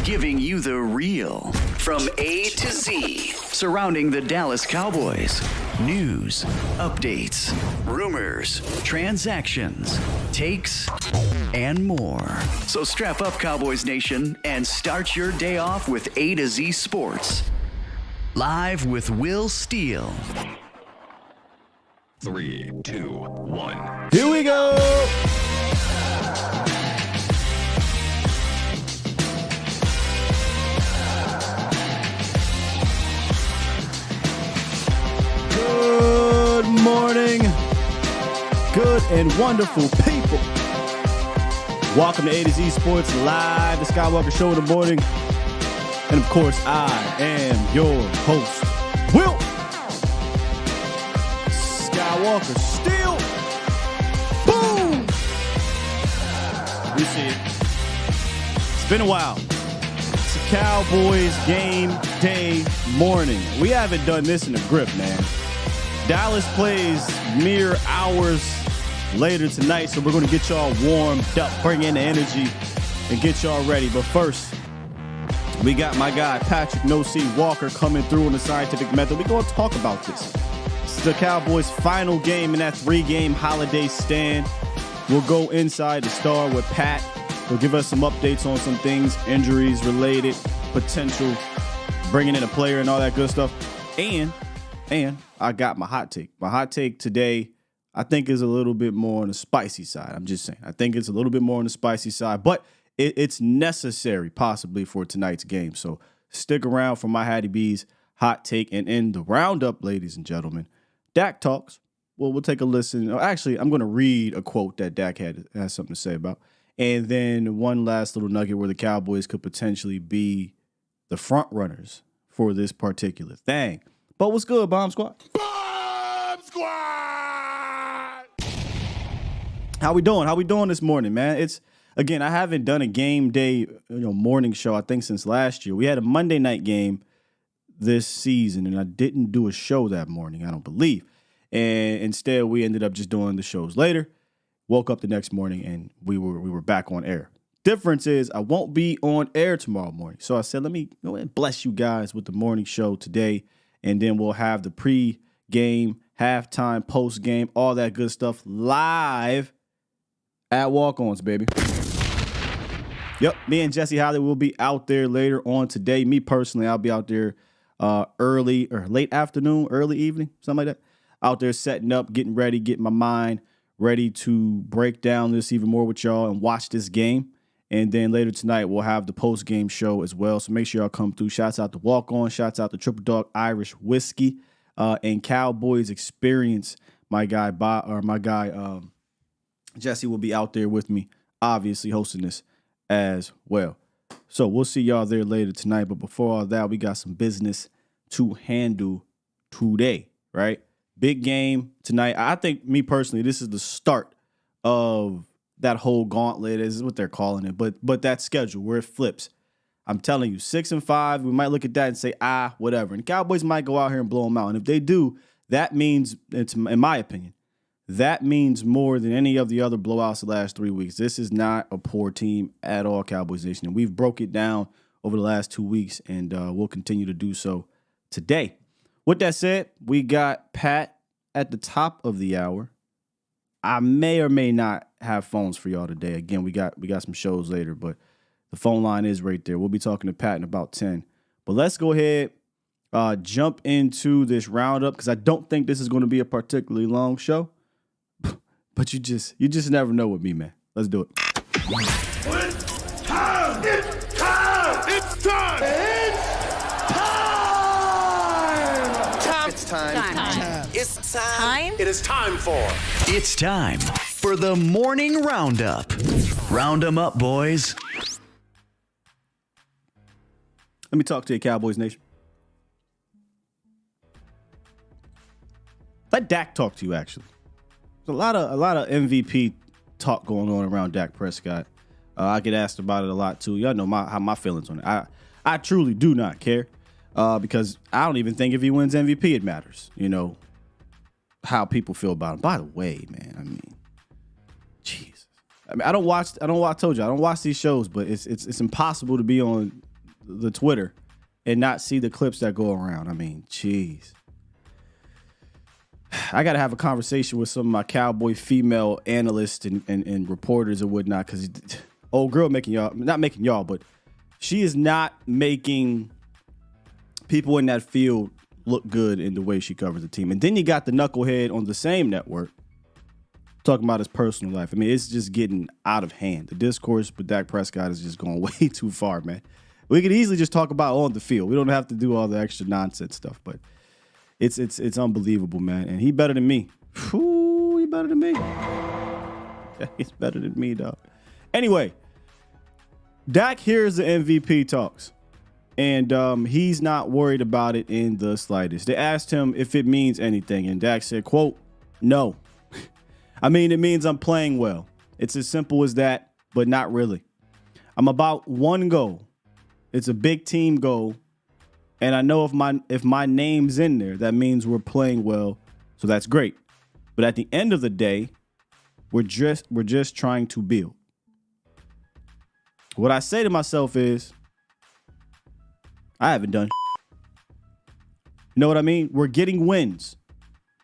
giving you the real from A to Z surrounding the Dallas Cowboys. News, updates, rumors, transactions, takes, and more. So strap up, Cowboys Nation, and start your day off with A to Z Sports. Live with Will Steele. 3, 2, 1. Here we go. Good morning, good and wonderful people. Welcome to A to Z Sports Live, the Skywalker Show in the morning. And of course, I am your host, Will Skywalker Steele. Boom! You see it. It's been a while. It's a Cowboys game day morning. We haven't done this in a grip, man. Dallas plays mere hours later tonight, so we're going to get y'all warmed up, bring in the energy, and get y'all ready. But first, we got my guy, Patrick No C Walker, coming through in the scientific method. We're going to talk about this. It's the Cowboys' final game in that 3-game holiday stand. We'll go inside the star with Pat. He'll give us some updates on some things, injuries related, potential, bringing in a player and all that good stuff. And I got my hot take. My hot take today, I think, is a little bit more on the spicy side. I'm just saying. I think it's a little bit more on the spicy side, but it's necessary possibly for tonight's game. So stick around for my Hattie B's hot take. And in the roundup, ladies and gentlemen, Dak talks. Well, we'll take a listen. Actually, I'm going to read a quote that Dak has something to say about. And then one last little nugget where the Cowboys could potentially be the front runners for this particular thing. But what's good, Bomb Squad? Bomb Squad! How we doing? How we doing this morning, man? It's, again, I haven't done a game day, morning show, I think, since last year. We had a Monday night game this season, and I didn't do a show that morning, I don't believe. And instead, we ended up just doing the shows later. Woke up the next morning, and we were back on air. Difference is I won't be on air tomorrow morning. So I said, let me go ahead and bless you guys with the morning show today. And then we'll have the pre-game, halftime, post-game, all that good stuff live at Walk-Ons, baby. Yep, me and Jesse Holly will be out there later on today. Me personally, I'll be out there early or late afternoon, early evening, something like that. Out there setting up, getting ready, getting my mind ready to break down this even more with y'all and watch this game. And then later tonight, we'll have the post-game show as well. So make sure y'all come through. Shouts out to Walk-On. Shouts out to Triple Dog Irish Whiskey and Cowboys Experience. My guy Jesse will be out there with me, obviously hosting this as well. So we'll see y'all there later tonight. But before all that, we got some business to handle today, right? Big game tonight. I think, me personally, this is the start of that whole gauntlet, is what they're calling it, but that schedule where it flips. I'm telling you, 6-5, we might look at that and say, whatever. And the Cowboys might go out here and blow them out. And if they do, that means, in my opinion, that means more than any of the other blowouts the last 3 weeks. This is not a poor team at all, Cowboys Nation. And we've broke it down over the last 2 weeks, and we'll continue to do so today. With that said, we got Pat at the top of the hour. I may or may not have phones for y'all today. Again, we got some shows later, but the phone line is right there. We'll be talking to Pat in about 10. But let's go ahead, jump into this roundup, because I don't think this is going to be a particularly long show. But you just never know with me, man. Let's do it. It's time! It's time! It's time! It's time! Time. It's time! Time? It is time for... It's time for the morning roundup. Round 'em up, boys. Let me talk to you, Cowboys Nation. Let Dak talk to you, actually. There's a lot of MVP talk going on around Dak Prescott. I get asked about it a lot, too. Y'all know how my feelings on it. I truly do not care because I don't even think if he wins MVP, it matters. How people feel about him. By the way, man, I mean, Jesus. I mean, I told you, I don't watch these shows, but it's impossible to be on the Twitter and not see the clips that go around. I mean, jeez. I got to have a conversation with some of my Cowboy female analysts and reporters and whatnot, because old girl not making y'all, but she is not making people in that field look good in the way she covers the team. And then you got the knucklehead on the same network talking about his personal life. I mean, it's just getting out of hand. The discourse with Dak Prescott is just going way too far, man. We could easily just talk about on the field. We don't have to do all the extra nonsense stuff, but it's unbelievable, man. And he better than me. Whew, he better than me. He's better than me, dog. Anyway, Dak hears the MVP talks, and he's not worried about it in the slightest. They asked him if it means anything, and Dak said, quote, "No. I mean, it means I'm playing well. It's as simple as that, but not really. I'm about one goal. It's a big team goal. And I know if my name's in there, that means we're playing well. So that's great. But at the end of the day, we're just trying to build." What I say to myself is, I haven't done. You know what I mean? We're getting wins.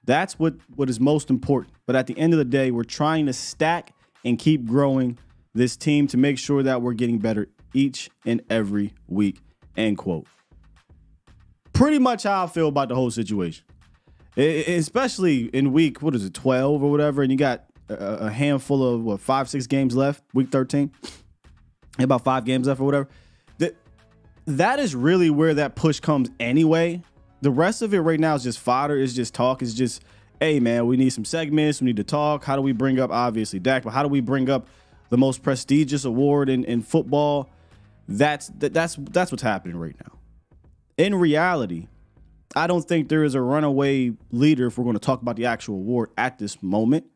That's what is most important. But at the end of the day, we're trying to stack and keep growing this team to make sure that we're getting better each and every week. End quote. Pretty much how I feel about the whole situation. Especially in week, 12 or whatever, and you got a handful of 5-6 games left, week 13. About 5 games left or whatever. That is really where that push comes anyway. The rest of it right now is just fodder. It's just talk. It's just, hey, man, we need some segments. We need to talk. How do we bring up, obviously, Dak, but how do we bring up the most prestigious award in football? That's what's happening right now. In reality, I don't think there is a runaway leader if we're going to talk about the actual award at this moment.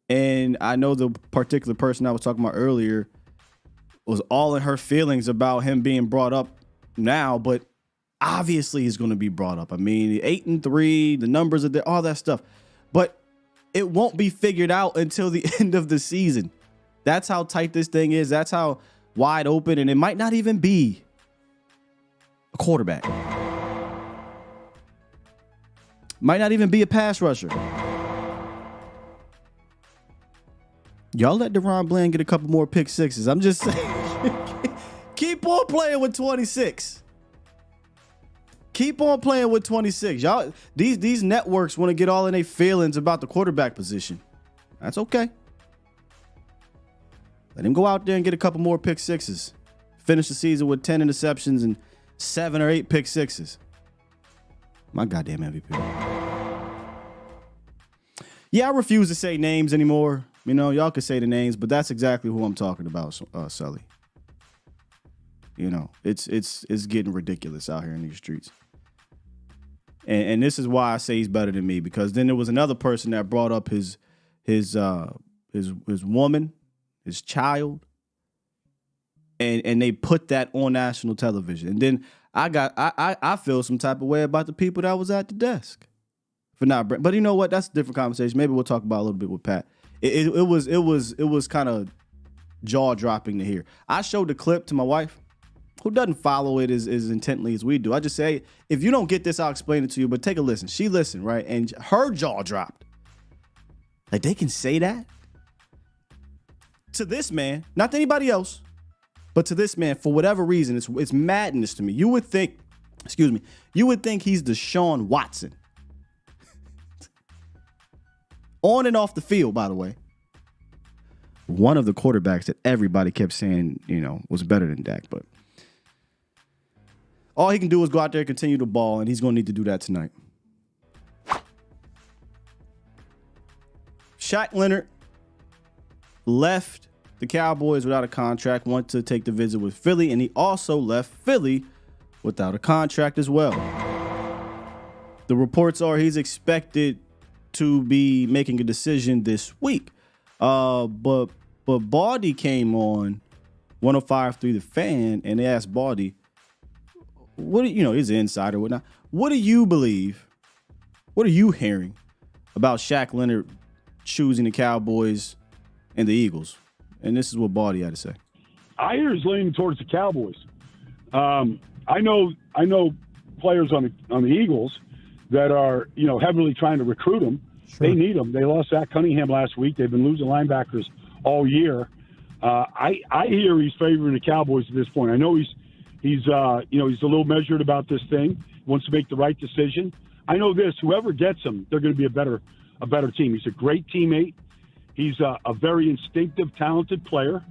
And I know the particular person I was talking about earlier was all in her feelings about him being brought up now, but obviously he's going to be brought up. I mean, 8-3, the numbers are there, all that stuff, but it won't be figured out until the end of the season. That's how tight this thing is. That's how wide open, and it might not even be a quarterback. Might not even be a pass rusher. Y'all let DeRon Bland get a couple more pick sixes. I'm just saying. Keep on playing with 26. Keep on playing with 26. Y'all, these networks want to get all in their feelings about the quarterback position. That's okay. Let him go out there and get a couple more pick sixes. Finish the season with 10 interceptions and 7 or 8 pick sixes. My goddamn MVP. Yeah, I refuse to say names anymore. You know, y'all can say the names, but that's exactly who I'm talking about, Sully. You know, it's getting ridiculous out here in these streets. And this is why I say he's better than me, because then there was another person that brought up his woman, his child, and they put that on national television. And then I feel some type of way about the people that was at the desk for not. But you know what? That's a different conversation. Maybe we'll talk about it a little bit with Pat. It was kind of jaw dropping to hear. I showed the clip to my wife, who doesn't follow it as intently as we do. I just say, if you don't get this, I'll explain it to you, but take a listen. She listened, right? And her jaw dropped. Like, they can say that? To this man, not to anybody else, but to this man, for whatever reason, it's madness to me. You would think he's Deshaun Watson. On and off the field, by the way. One of the quarterbacks that everybody kept saying, you know, was better than Dak, but all he can do is go out there and continue the ball, and he's going to need to do that tonight. Shaq Leonard left the Cowboys without a contract, went to take the visit with Philly, and he also left Philly without a contract as well. The reports are he's expected to be making a decision this week. But Baldy came on 105.3 The Fan, and they asked Baldy, he's an insider, whatnot. What do you believe? What are you hearing about Shaq Leonard choosing the Cowboys and the Eagles? And this is what Baldy had to say. I hear he's leaning towards the Cowboys. I know players on the Eagles that are, heavily trying to recruit them. Sure. They need them. They lost Zach Cunningham last week. They've been losing linebackers all year. I hear he's favoring the Cowboys at this point. I know he's a little measured about this thing. Wants to make the right decision. I know this: whoever gets him, they're going to be a better team. He's a great teammate. He's a very instinctive, talented player.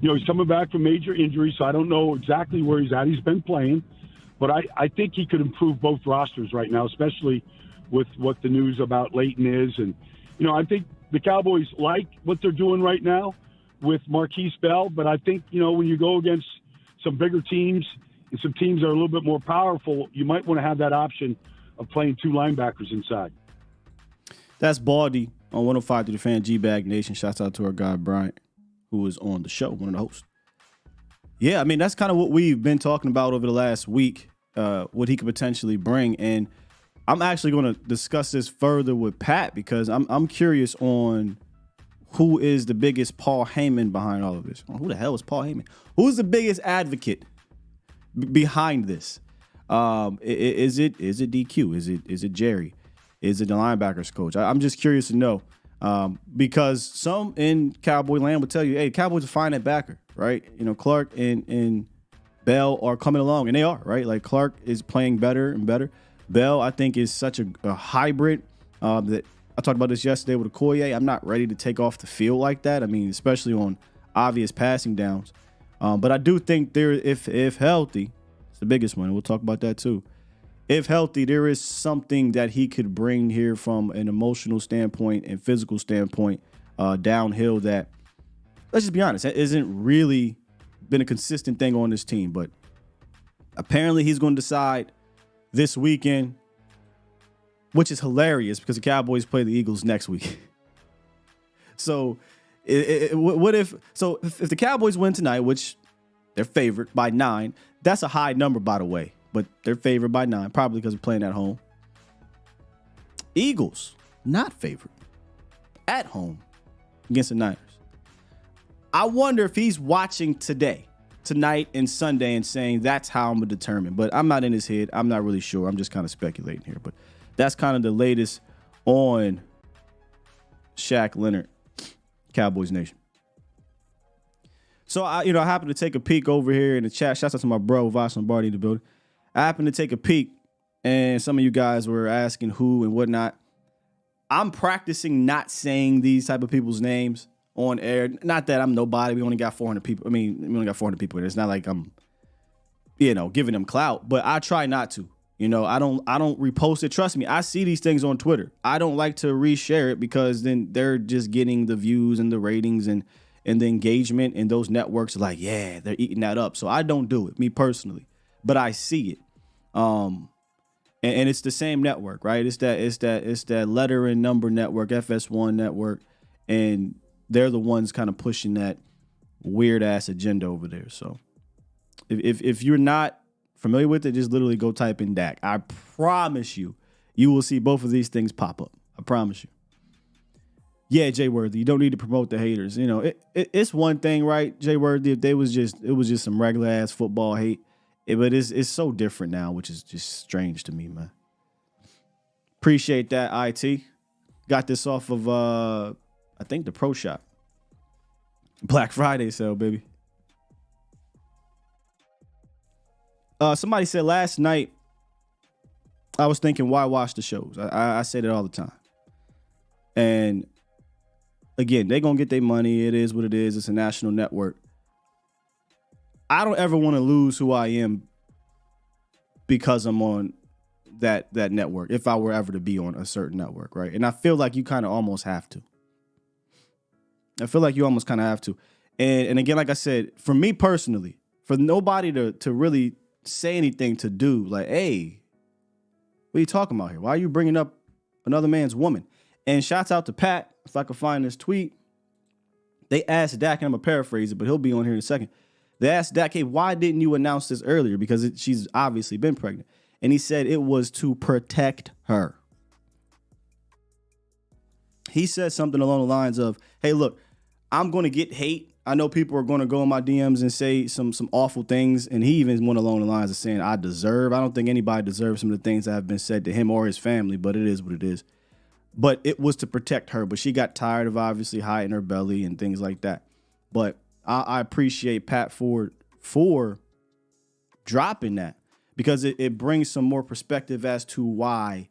He's coming back from major injury, so I don't know exactly where he's at. He's been playing, but I think he could improve both rosters right now, especially with what the news about Leighton is. And, I think the Cowboys like what they're doing right now with Marquise Bell, but I think, when you go against some bigger teams and some teams that are a little bit more powerful, you might want to have that option of playing two linebackers inside. That's Baldy on 105 through the Fan, G-Bag Nation. Shouts out to our guy, Bryant, who was on the show, one of the hosts. Yeah, I mean, that's kind of what we've been talking about over the last week, what he could potentially bring. And I'm actually going to discuss this further with Pat because I'm curious on who is the biggest Paul Heyman behind all of this. Who the hell is Paul Heyman? Who's the biggest advocate behind this? Is it DQ? Is it Jerry? Is it the linebackers coach? I'm just curious to know because some in Cowboy land would tell you, hey, Cowboys are fine at backer, right? Clark and Bell are coming along, and they are, right? Like Clark is playing better and better. Bell, I think, is such a hybrid that I talked about this yesterday with Okoye. I'm not ready to take off the field like that. I mean, especially on obvious passing downs. But I do think there, if healthy, it's the biggest one. We'll talk about that too. If healthy, there is something that he could bring here from an emotional standpoint and physical standpoint downhill that, let's just be honest, that isn't really been a consistent thing on this team. But apparently he's going to decide this weekend, which is hilarious because the Cowboys play the Eagles next week. So what if the Cowboys win tonight, which they're favored by 9, that's a high number, by the way, but they're favored by 9, probably because we're playing at home. Eagles, not favored at home against the Niners. I wonder if he's watching tonight and Sunday and saying that's how I'm going to determine. But I'm not in his head. I'm not really sure. I'm just kind of speculating here. But that's kind of the latest on Shaq Leonard, Cowboys Nation. So, I happened to take a peek over here in the chat. Shouts out to my bro, Voss Lombardi in the building. I happened to take a peek, and some of you guys were asking who and whatnot. I'm practicing not saying these type of people's names on air. Not that I'm nobody. We only got 400 people. I mean, we only got 400 people. It's not like I'm, giving them clout. But I try not to. I don't repost it. Trust me, I see these things on Twitter. I don't like to reshare it because then they're just getting the views and the ratings and the engagement, and those networks are like, yeah, they're eating that up. So I don't do it, me personally. But I see it. And it's the same network, right? It's that letter and number network, FS1 network, and they're the ones kind of pushing that weird ass agenda over there. So if you're not familiar with it, just literally go type in Dak. I promise you will see both of these things pop up. I promise you. Yeah, Jay Worthy, you don't need to promote the haters. It's one thing, right, Jay Worthy, if it was just some regular ass football hate. But it's so different now, which is just strange to me, man. Appreciate that, IT. Got this off of, I think, the Pro Shop. Black Friday sale, baby. Somebody said last night, I was thinking, why watch the shows? I say that all the time. And, again, they're going to get their money. It is what it is. It's a national network. I don't ever want to lose who I am because I'm on that network, if I were ever to be on a certain network, right? And I feel like you kind of almost have to. And again, like I said, for me personally, for nobody to really say anything to do, like, hey, what are you talking about here? Why are you bringing up another man's woman? And shouts out to Pat, if I could find this tweet. They asked Dak, and I'm going to paraphrase it, but he'll be on here in a second. They asked Dak, hey, why didn't you announce this earlier? Because she's obviously been pregnant. And he said it was to protect her. He said something along the lines of, hey, look, I'm going to get hate. I know people are going to go in my DMs and say some awful things, and he even went along the lines of saying, I don't think anybody deserves some of the things that have been said to him or his family, but it is what it is. But it was to protect her, but she got tired of obviously hiding her belly and things like that. But I appreciate Pat Ford for dropping that, because it brings some more perspective as to why,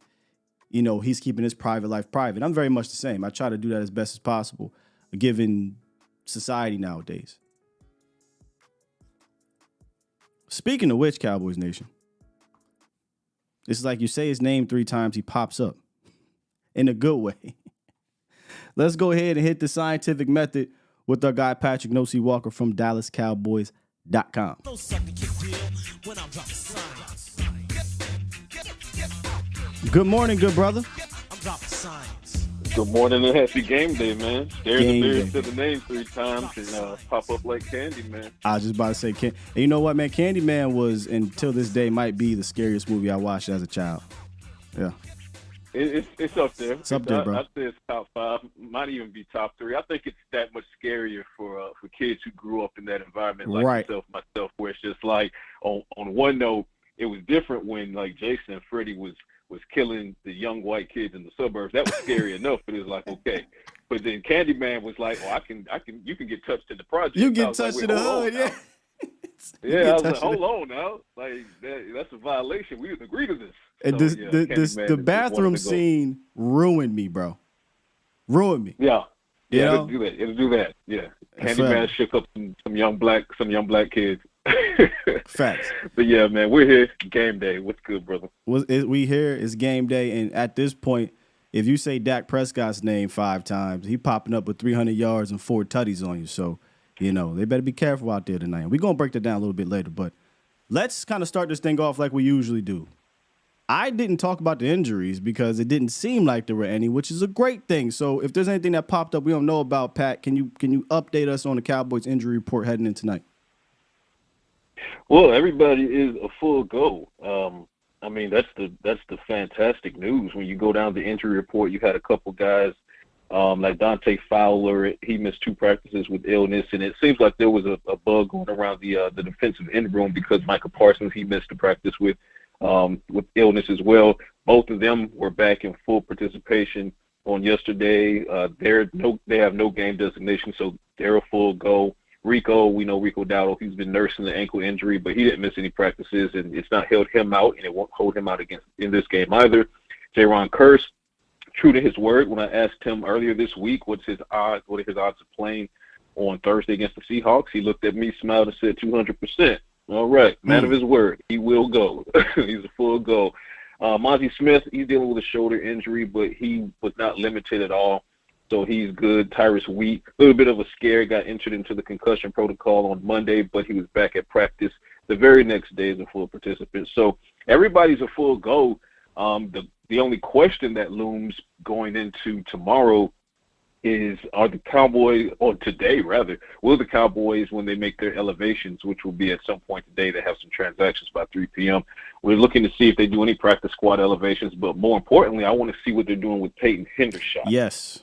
he's keeping his private life private. I'm very much the same. I try to do that as best as possible, given society nowadays. Speaking of which, Cowboys Nation, it's like you say his name 3 times, he pops up in a good way. Let's go ahead and hit the scientific method with our guy Patrick Nosey Walker from DallasCowboys.com. Good morning, good brother. Good morning and happy game day, man. There's a beard to the name 3 times and pop up like Candyman. I was just about to say, and you know what, man? Candyman was, until this day, might be the scariest movie I watched as a child. Yeah. It's up there. It's up there, bro. I'd say it's top 5. Might even be top 3. I think it's that much scarier for kids who grew up in that environment like myself, where it's just like, on one note, it was different when like Jason and Freddie was killing the young white kids in the suburbs. That was scary enough, but it was like, okay. But then Candyman was like, you can get touched in the project. You get touched in the hood, yeah. Yeah, I was like, hold on now. Like, that's a violation. We didn't agree to this. And so, the bathroom scene ruined me, bro. Ruined me. Yeah. Yeah, it'll do that. Yeah. Candyman shook up some young black kids. Facts. But yeah, man, we're here. Game day. What's good, brother? We here. It's game day, and at this point, if you say Dak Prescott's name 5 times, he popping up with 300 yards and 4 tutties on you. So, they better be careful out there tonight. We're gonna break that down a little bit later, but let's kind of start this thing off like we usually do. I didn't talk about the injuries because it didn't seem like there were any, which is a great thing. So if there's anything that popped up we don't know about, Pat, can you update us on the Cowboys injury report heading in tonight? Well, everybody is a full go. I mean, that's the fantastic news. When you go down the injury report, you had a couple guys like Dante Fowler. He missed 2 practices with illness, and it seems like there was a bug going around the defensive end room because Micah Parsons, he missed the practice with illness as well. Both of them were back in full participation on yesterday. They have no game designation, so they're a full go. We know Rico Dowdle, he's been nursing the ankle injury, but he didn't miss any practices, and it's not held him out, and it won't hold him out in this game either. Jaron Kearse, true to his word, when I asked him earlier this week what are his odds of playing on Thursday against the Seahawks, he looked at me, smiled, and said 200%. All right, man of his word, he will go. He's a full go. Monty Smith, he's dealing with a shoulder injury, but he was not limited at all, so he's good. Tyrus Wheat, a little bit of a scare, got entered into the concussion protocol on Monday, but he was back at practice the very next day as a full participant. So everybody's a full go. The only question that looms going into tomorrow is, will the Cowboys, when they make their elevations, which will be at some point today, they have some transactions by 3 p.m., we're looking to see if they do any practice squad elevations, but more importantly, I want to see what they're doing with Peyton Hendershot. Yes.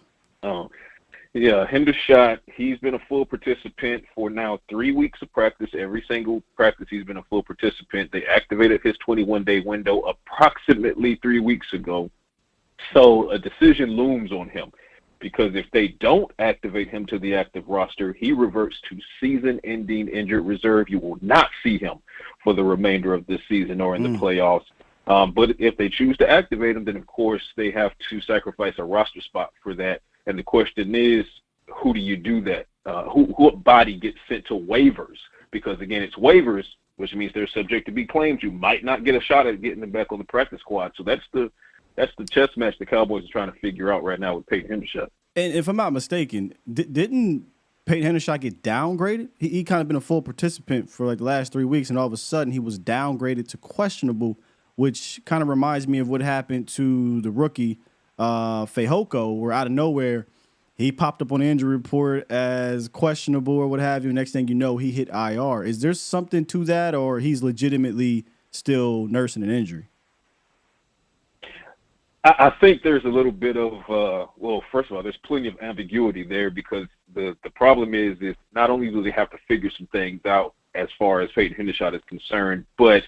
Hendershot, he's been a full participant for now 3 weeks of practice. Every single practice he's been a full participant. They activated his 21-day window approximately 3 weeks ago. So a decision looms on him, because if they don't activate him to the active roster, he reverts to season-ending injured reserve. You will not see him for the remainder of this season or in the playoffs. But if they choose to activate him, then, of course, they have to sacrifice a roster spot for that. And the question is, who do you do that? What body gets sent to waivers? Because, again, it's waivers, which means they're subject to be claimed. You might not get a shot at getting them back on the practice squad. So that's the chess match the Cowboys are trying to figure out right now with Peyton Hendershot. And if I'm not mistaken, didn't Peyton Hendershot get downgraded? He kind of been a full participant for like the last 3 weeks, and all of a sudden he was downgraded to questionable, which kind of reminds me of what happened to the rookie Fehoko, where out of nowhere he popped up on the injury report as questionable or what have you. Next thing you know, he hit IR. Is there something to that, or he's legitimately still nursing an injury? I think there's a little bit of well, first of all, there's plenty of ambiguity there because the problem is not only do they have to figure some things out as far as Peyton Hendershot is concerned, but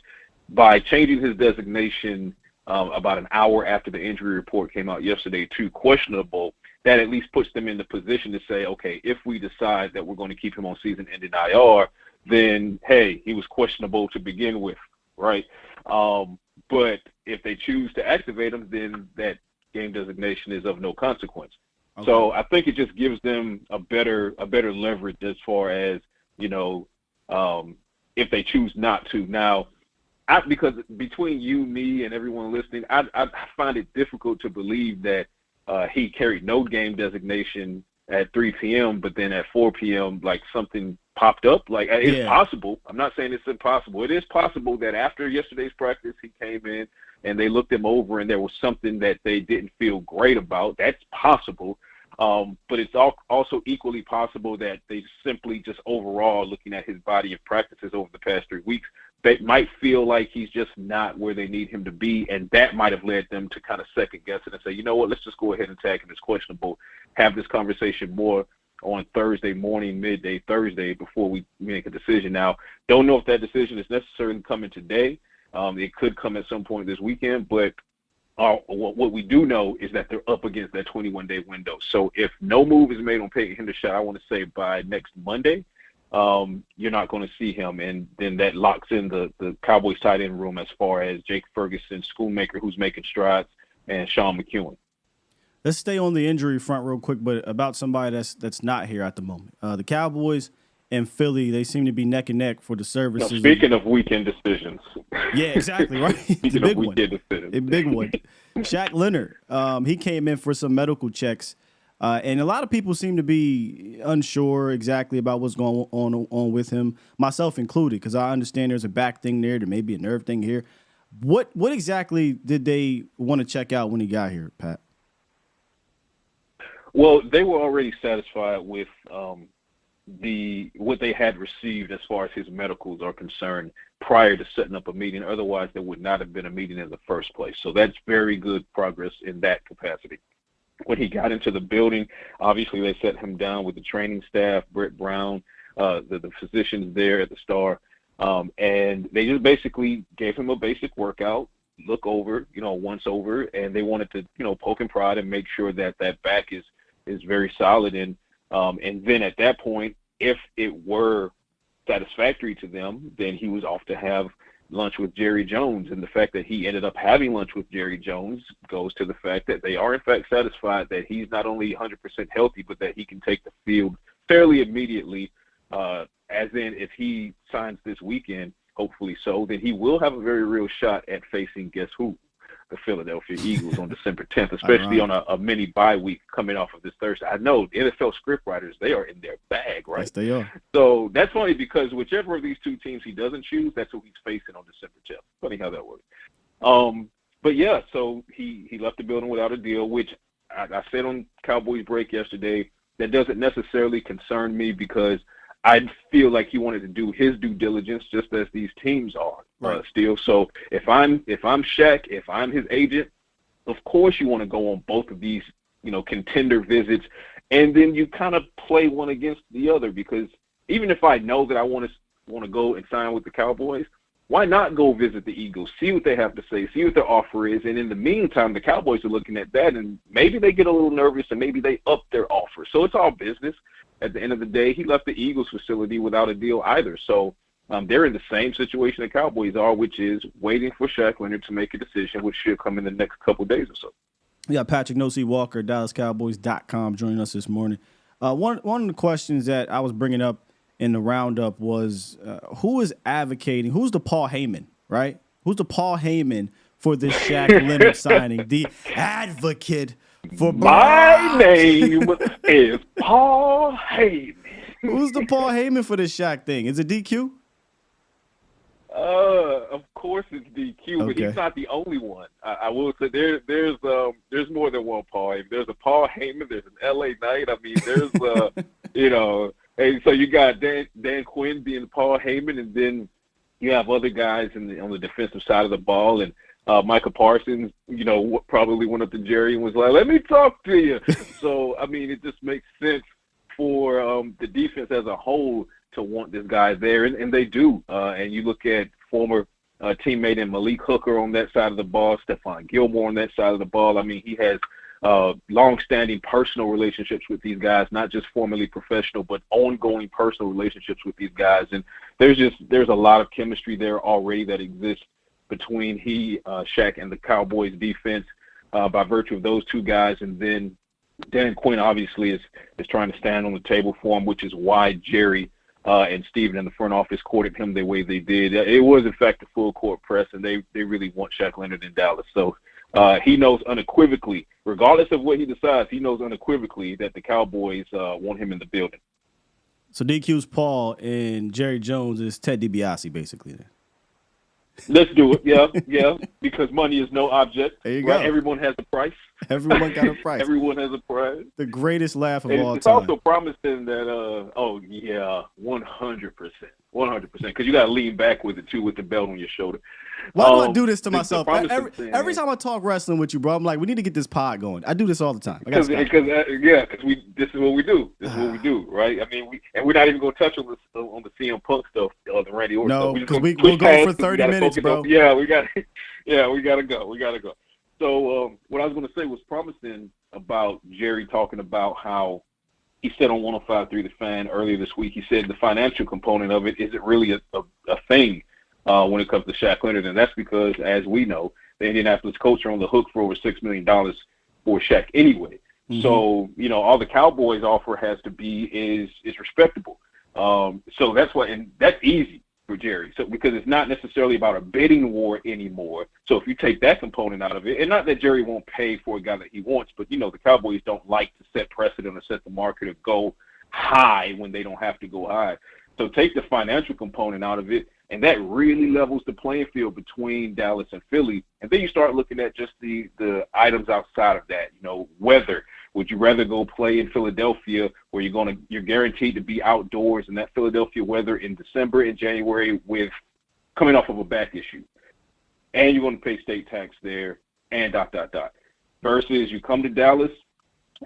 by changing his designation about an hour after the injury report came out yesterday to questionable, that at least puts them in the position to say, okay, if we decide that we're going to keep him on season-ending IR, then, hey, he was questionable to begin with, right? But if they choose to activate him, then that game designation is of no consequence. Okay. So I think it just gives them a better leverage as far as, if they choose not to. Now, because between you, me, and everyone listening, I find it difficult to believe that he carried no game designation at 3 p.m., but then at 4 p.m., like something popped up. Like, it's possible. I'm not saying it's impossible. It is possible that after yesterday's practice, he came in and they looked him over and there was something that they didn't feel great about. That's possible. But it's also equally possible that they simply just overall looking at his body of practices over the past 3 weeks, they might feel like he's just not where they need him to be, and that might have led them to kind of second guess it and say, you know what, let's just go ahead and tag him as questionable, have this conversation more on Thursday morning, midday Thursday, before we make a decision. Now, don't know if that decision is necessarily coming today. It could come at some point this weekend, but what we do know is that they're up against that 21-day window. So if no move is made on Peyton Hendershot, I want to say by next Monday, you're not going to see him. And then that locks in the Cowboys tight end room as far as Jake Ferguson, Schoonmaker, who's making strides, and Sean McEwen. Let's stay on the injury front real quick, but about somebody that's not here at the moment. The Cowboys and Philly, they seem to be neck and neck for the services. No, speaking of weekend decisions. Yeah, exactly, right? Speaking the big of weekend decisions. A big one. Shaq Leonard, he came in for some medical checks, and a lot of people seem to be unsure exactly about what's going on with him, myself included, because I understand there's a back thing there may be a nerve thing here. What exactly did they want to check out when he got here, Pat? Well, they were already satisfied with what they had received as far as his medicals are concerned prior to setting up a meeting. Otherwise, there would not have been a meeting in the first place. So that's very good progress in that capacity. When he got into the building, obviously they set him down with the training staff, Brett Brown, the physicians there at the Star, and they just basically gave him a basic workout, look over, once over, and they wanted to, poke and prod and make sure that back is very solid. And then at that point, if it were satisfactory to them, then he was off to have lunch with Jerry Jones. And the fact that he ended up having lunch with Jerry Jones goes to the fact that they are, in fact, satisfied that he's not only 100% healthy, but that he can take the field fairly immediately, as in if he signs this weekend, hopefully so, then he will have a very real shot at facing, guess who? The Philadelphia Eagles on December 10th, especially on a mini bye week coming off of this Thursday. I know the NFL scriptwriters, they are in their bag, right? Yes, they are. So that's funny because whichever of these two teams he doesn't choose, that's who he's facing on December 10th. Funny how that works. But yeah, so he left the building without a deal, which I said on Cowboys Break yesterday, that doesn't necessarily concern me because I feel like he wanted to do his due diligence just as these teams are still. So if I'm Shaq, if I'm his agent, of course you want to go on both of these, contender visits, and then you kind of play one against the other because even if I know that I want to go and sign with the Cowboys, why not go visit the Eagles, see what they have to say, see what their offer is, and in the meantime, the Cowboys are looking at that, and maybe they get a little nervous and maybe they up their offer. So it's all business. At the end of the day, he left the Eagles facility without a deal either. So they're in the same situation the Cowboys are, which is waiting for Shaq Leonard to make a decision, which should come in the next couple of days or so. We got Patrick No-C Walker, DallasCowboys.com, joining us this morning. One of the questions that I was bringing up in the roundup was who is advocating? Who's the Paul Heyman, right? Who's the Paul Heyman for this Shaq Leonard signing? The advocate for my name is Paul Heyman. Who's the Paul Heyman for this Shaq thing? Is it DQ? Of course it's DQ, but he's not the only one. I will say there's more than one Paul Heyman. There's a Paul Heyman. There's an LA Knight. I mean, there's and so you got Dan Quinn being Paul Heyman, and then you have other guys on the defensive side of the ball, and Micah Parsons, probably went up to Jerry and was like, "Let me talk to you." So, I mean, it just makes sense for the defense as a whole to want this guy there, and they do. And you look at former teammate in Malik Hooker on that side of the ball, Stephon Gilmore on that side of the ball. I mean, he has long-standing personal relationships with these guys, not just formerly professional, but ongoing personal relationships with these guys. And there's a lot of chemistry there already that exists between Shaq, and the Cowboys defense by virtue of those two guys. And then Dan Quinn obviously is trying to stand on the table for him, which is why Jerry and Steven in the front office courted him the way they did. It was, in fact, a full court press, and they really want Shaq Leonard in Dallas. So he knows unequivocally, regardless of what he decides, he knows unequivocally that the Cowboys want him in the building. So DQ's Paul and Jerry Jones is Ted DiBiase, basically, then. Let's do it, yeah, because money is no object. There you right? go. Everyone has a price. Everyone got a price. Everyone has a price. The greatest laugh of And all it's time. also promising that, 100%. 100%, because you got to lean back with it, too, with the belt on your shoulder. Why do I do this to the myself? promising Every time I talk wrestling with you, bro, I'm like, we need to get this pod going. I do this all the time. Because this is what we do. This is what we do, right? I mean, we're not even going to touch on the CM Punk stuff or the Randy Orton stuff. No, because we'll go for 30 minutes, bro. Yeah, we got to go. So what I was going to say was promising about Jerry talking about how he said on 105.3 The Fan earlier this week, he said the financial component of it isn't really a thing when it comes to Shaq Leonard, and that's because, as we know, the Indianapolis Colts are on the hook for over $6 million for Shaq anyway. Mm-hmm. So, all the Cowboys offer has to be is respectable. So that's what, and that's easy for Jerry. So because it's not necessarily about a bidding war anymore. So if you take that component out of it, and not that Jerry won't pay for a guy that he wants, but the Cowboys don't like to set precedent or set the market or go high when they don't have to go high. So take the financial component out of it, and that really levels the playing field between Dallas and Philly. And then you start looking at just the items outside of that. Weather. Would you rather go play in Philadelphia where you're guaranteed to be outdoors in that Philadelphia weather in December and January with coming off of a back issue, and you're going to pay state tax there and ... versus you come to Dallas,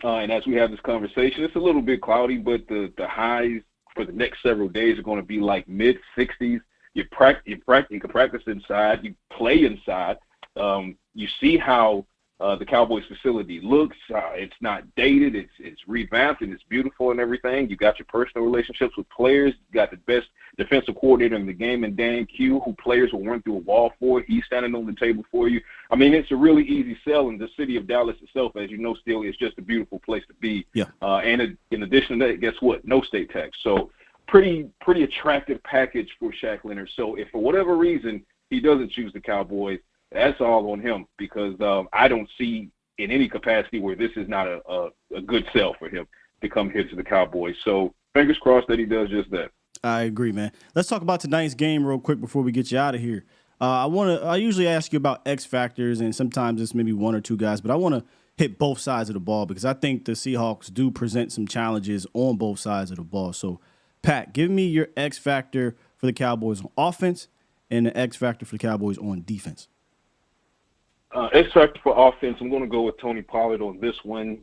and as we have this conversation, it's a little bit cloudy, but the highs for the next several days are going to be like mid-60s. You can practice inside. You play inside. You see how the Cowboys facility looks. It's not dated. It's revamped, and it's beautiful and everything. You got your personal relationships with players. You got the best defensive coordinator in the game in Dan Q, who players will run through a wall for. He's standing on the table for you. I mean, it's a really easy sell, and the city of Dallas itself, as you know, still is just a beautiful place to be. Yeah. And in addition to that, guess what? No state tax. So pretty attractive package for Shaq Leonard. So if for whatever reason he doesn't choose the Cowboys, that's all on him, because I don't see in any capacity where this is not a good sell for him to come here to the Cowboys. So fingers crossed that he does just that. I agree, man. Let's talk about tonight's game real quick before we get you out of here. I usually ask you about X factors, and sometimes it's maybe one or two guys, but I want to hit both sides of the ball because I think the Seahawks do present some challenges on both sides of the ball. So, Pat, give me your X factor for the Cowboys on offense and the X factor for the Cowboys on defense. X factor for offense, I'm going to go with Tony Pollard on this one.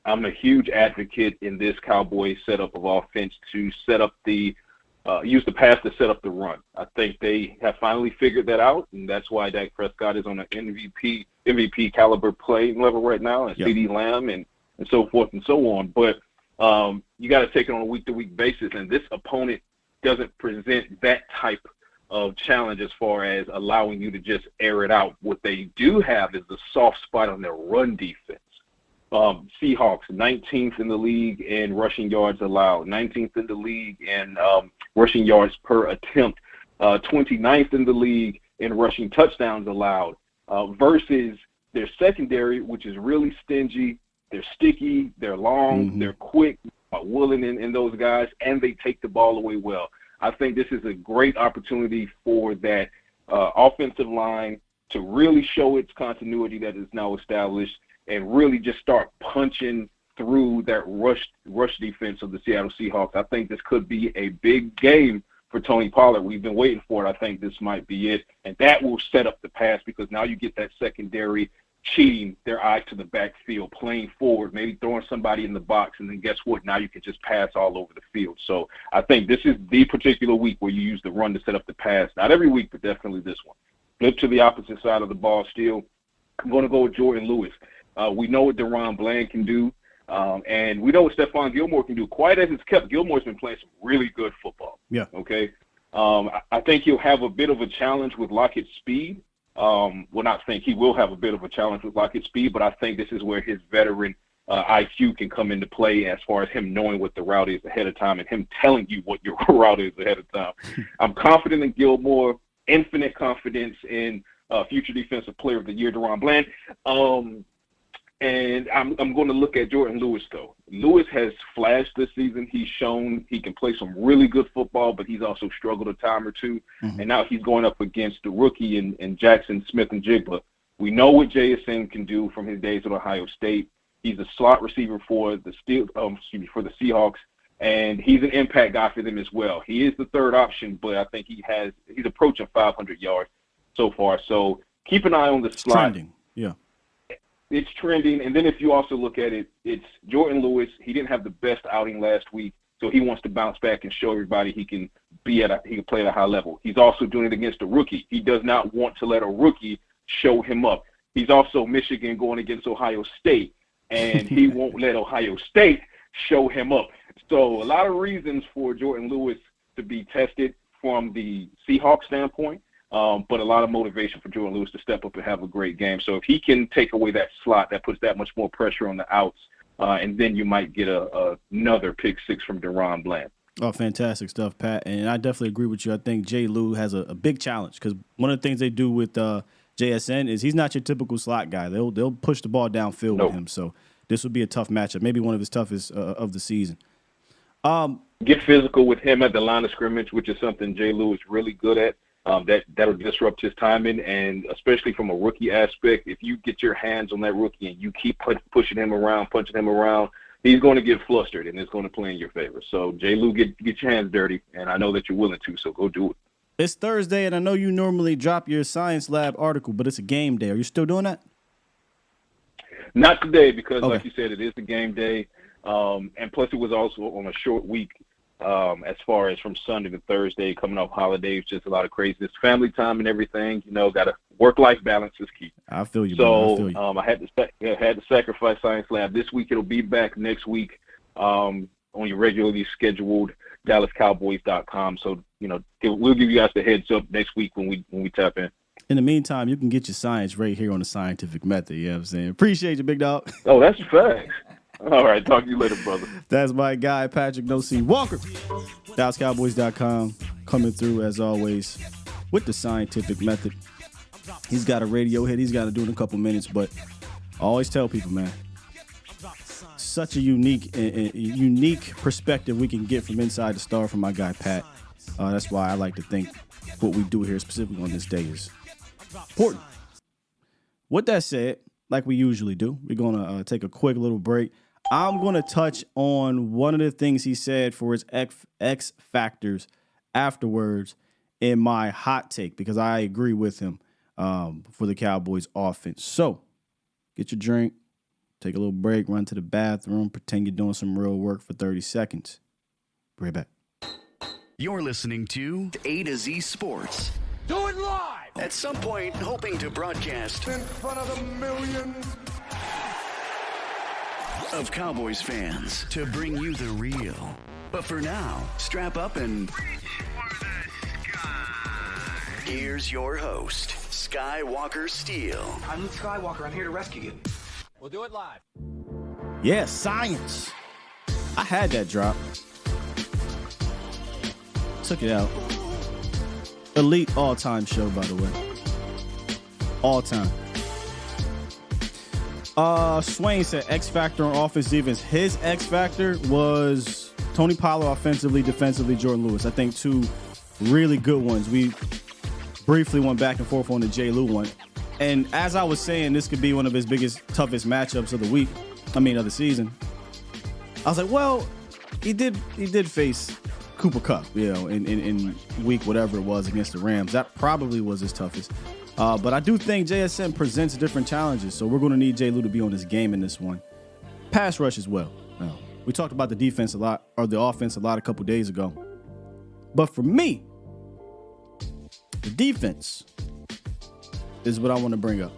I'm a huge advocate in this Cowboys setup of offense to set up use the pass to set up the run. I think they have finally figured that out, and that's why Dak Prescott is on an MVP caliber playing level right now, and CeeDee Lamb and so forth and so on. But you got to take it on a week-to-week basis, and this opponent doesn't present that type of challenge as far as allowing you to just air it out. What they do have is a soft spot on their run defense. Seahawks, 19th in the league in rushing yards allowed, 19th in the league in rushing yards per attempt, 29th in the league in rushing touchdowns allowed, versus their secondary, which is really stingy. They're sticky, they're long, they're quick, Woolen and those guys, and they take the ball away well. I think this is a great opportunity for that offensive line to really show its continuity that is now established and really just start punching through that rush defense of the Seattle Seahawks. I think this could be a big game for Tony Pollard. We've been waiting for it. I think this might be it. And that will set up the pass because now you get that secondary cheating their eye to the backfield, playing forward, maybe throwing somebody in the box, and then guess what? Now you can just pass all over the field. So I think this is the particular week where you use the run to set up the pass. Not every week, but definitely this one. Flip to the opposite side of the ball still. I'm going to go with Jordan Lewis. We know what Deron Bland can do, and we know what Stephon Gilmore can do. Quite as it's kept, Gilmore's been playing some really good football. Yeah. Okay. I think he'll have a bit of a challenge with Lockett's speed. He will have a bit of a challenge with Lockett's speed, but I think this is where his veteran IQ can come into play as far as him knowing what the route is ahead of time and him telling you what your route is ahead of time. I'm confident in Gilmore, infinite confidence in future defensive player of the year, Deron Bland. And I'm going to look at Jordan Lewis, though. Lewis has flashed this season. He's shown he can play some really good football, but he's also struggled a time or two. Mm-hmm. And now he's going up against the rookie in Jackson Smith-Njigba. We know what JSN can do from his days at Ohio State. He's a slot receiver for the Seahawks, and he's an impact guy for them as well. He is the third option, but I think he's approaching 500 yards so far. So keep an eye on the slot. Trending, yeah. It's trending, and then if you also look at it, it's Jordan Lewis. He didn't have the best outing last week, so he wants to bounce back and show everybody he can play at a high level. He's also doing it against a rookie. He does not want to let a rookie show him up. He's also Michigan going against Ohio State, and he won't let Ohio State show him up. So a lot of reasons for Jordan Lewis to be tested from the Seahawks standpoint. But a lot of motivation for Jordan Lewis to step up and have a great game. So if he can take away that slot, that puts that much more pressure on the outs, and then you might get another pick six from Deron Bland. Oh, fantastic stuff, Pat. And I definitely agree with you. I think Jay Lou has a big challenge because one of the things they do with JSN is he's not your typical slot guy. They'll push the ball downfield with him. So this would be a tough matchup, maybe one of his toughest of the season. Get physical with him at the line of scrimmage, which is something Jay Lou is really good at. That'll disrupt his timing, and especially from a rookie aspect, if you get your hands on that rookie and you keep pushing him around, punching him around, he's going to get flustered, and it's going to play in your favor. So, Jay Lou, get your hands dirty, and I know that you're willing to, so go do it. It's Thursday, and I know you normally drop your science lab article, but it's a game day. Are you still doing that? Not today because, like you said, it is a game day, and plus it was also on a short week. As far as from Sunday to Thursday, coming off holidays, just a lot of craziness, family time and everything. Got to work-life balance is key. I feel you. So I feel you. I had to sacrifice Science Lab this week. It'll be back next week on your regularly scheduled DallasCowboys.com. So we'll give you guys the heads up next week when we tap in. In the meantime, you can get your science right here on the Scientific Method. You know what I'm saying? Appreciate you, big dog. Oh, that's facts. All right, talk to you later, brother. That's my guy, Patrick No C Walker. DallasCowboys.com coming through, as always, with the Scientific Method. He's got a radio hit. He's got to do it in a couple minutes, but I always tell people, man, such a unique perspective we can get from inside the star from my guy, Pat. That's why I like to think what we do here specifically on this day is important. With that said, like we usually do, we're going to take a quick little break. I'm going to touch on one of the things he said for his X factors afterwards in my hot take, because I agree with him for the Cowboys offense. So get your drink, take a little break, run to the bathroom, pretend you're doing some real work for 30 seconds. Be right back. You're listening to A to Z Sports. Do it live! At some point, hoping to broadcast In front of the millions of Cowboys fans to bring you the real. But for now, strap up and here's your host, Skywalker Steele. I'm Luke Skywalker. I'm here to rescue you. We'll do it live. Yeah, science. I had that drop. Took it out. Elite all-time show, by the way. All-time. Swain said X factor on offense defense. His X factor was Tony Pollard offensively, defensively, Jordan Lewis. I think two really good ones. We briefly went back and forth on the J. Lou one. And as I was saying, this could be one of his biggest, toughest matchups of the week. Of the season. I was like, well, he did face Cooper Kupp, in week whatever it was against the Rams. That probably was his toughest. But I do think JSN presents different challenges, so we're going to need J. Lou to be on his game in this one. Pass rush as well. We talked about the defense a lot, or the offense a lot a couple days ago. But for me, the defense is what I want to bring up.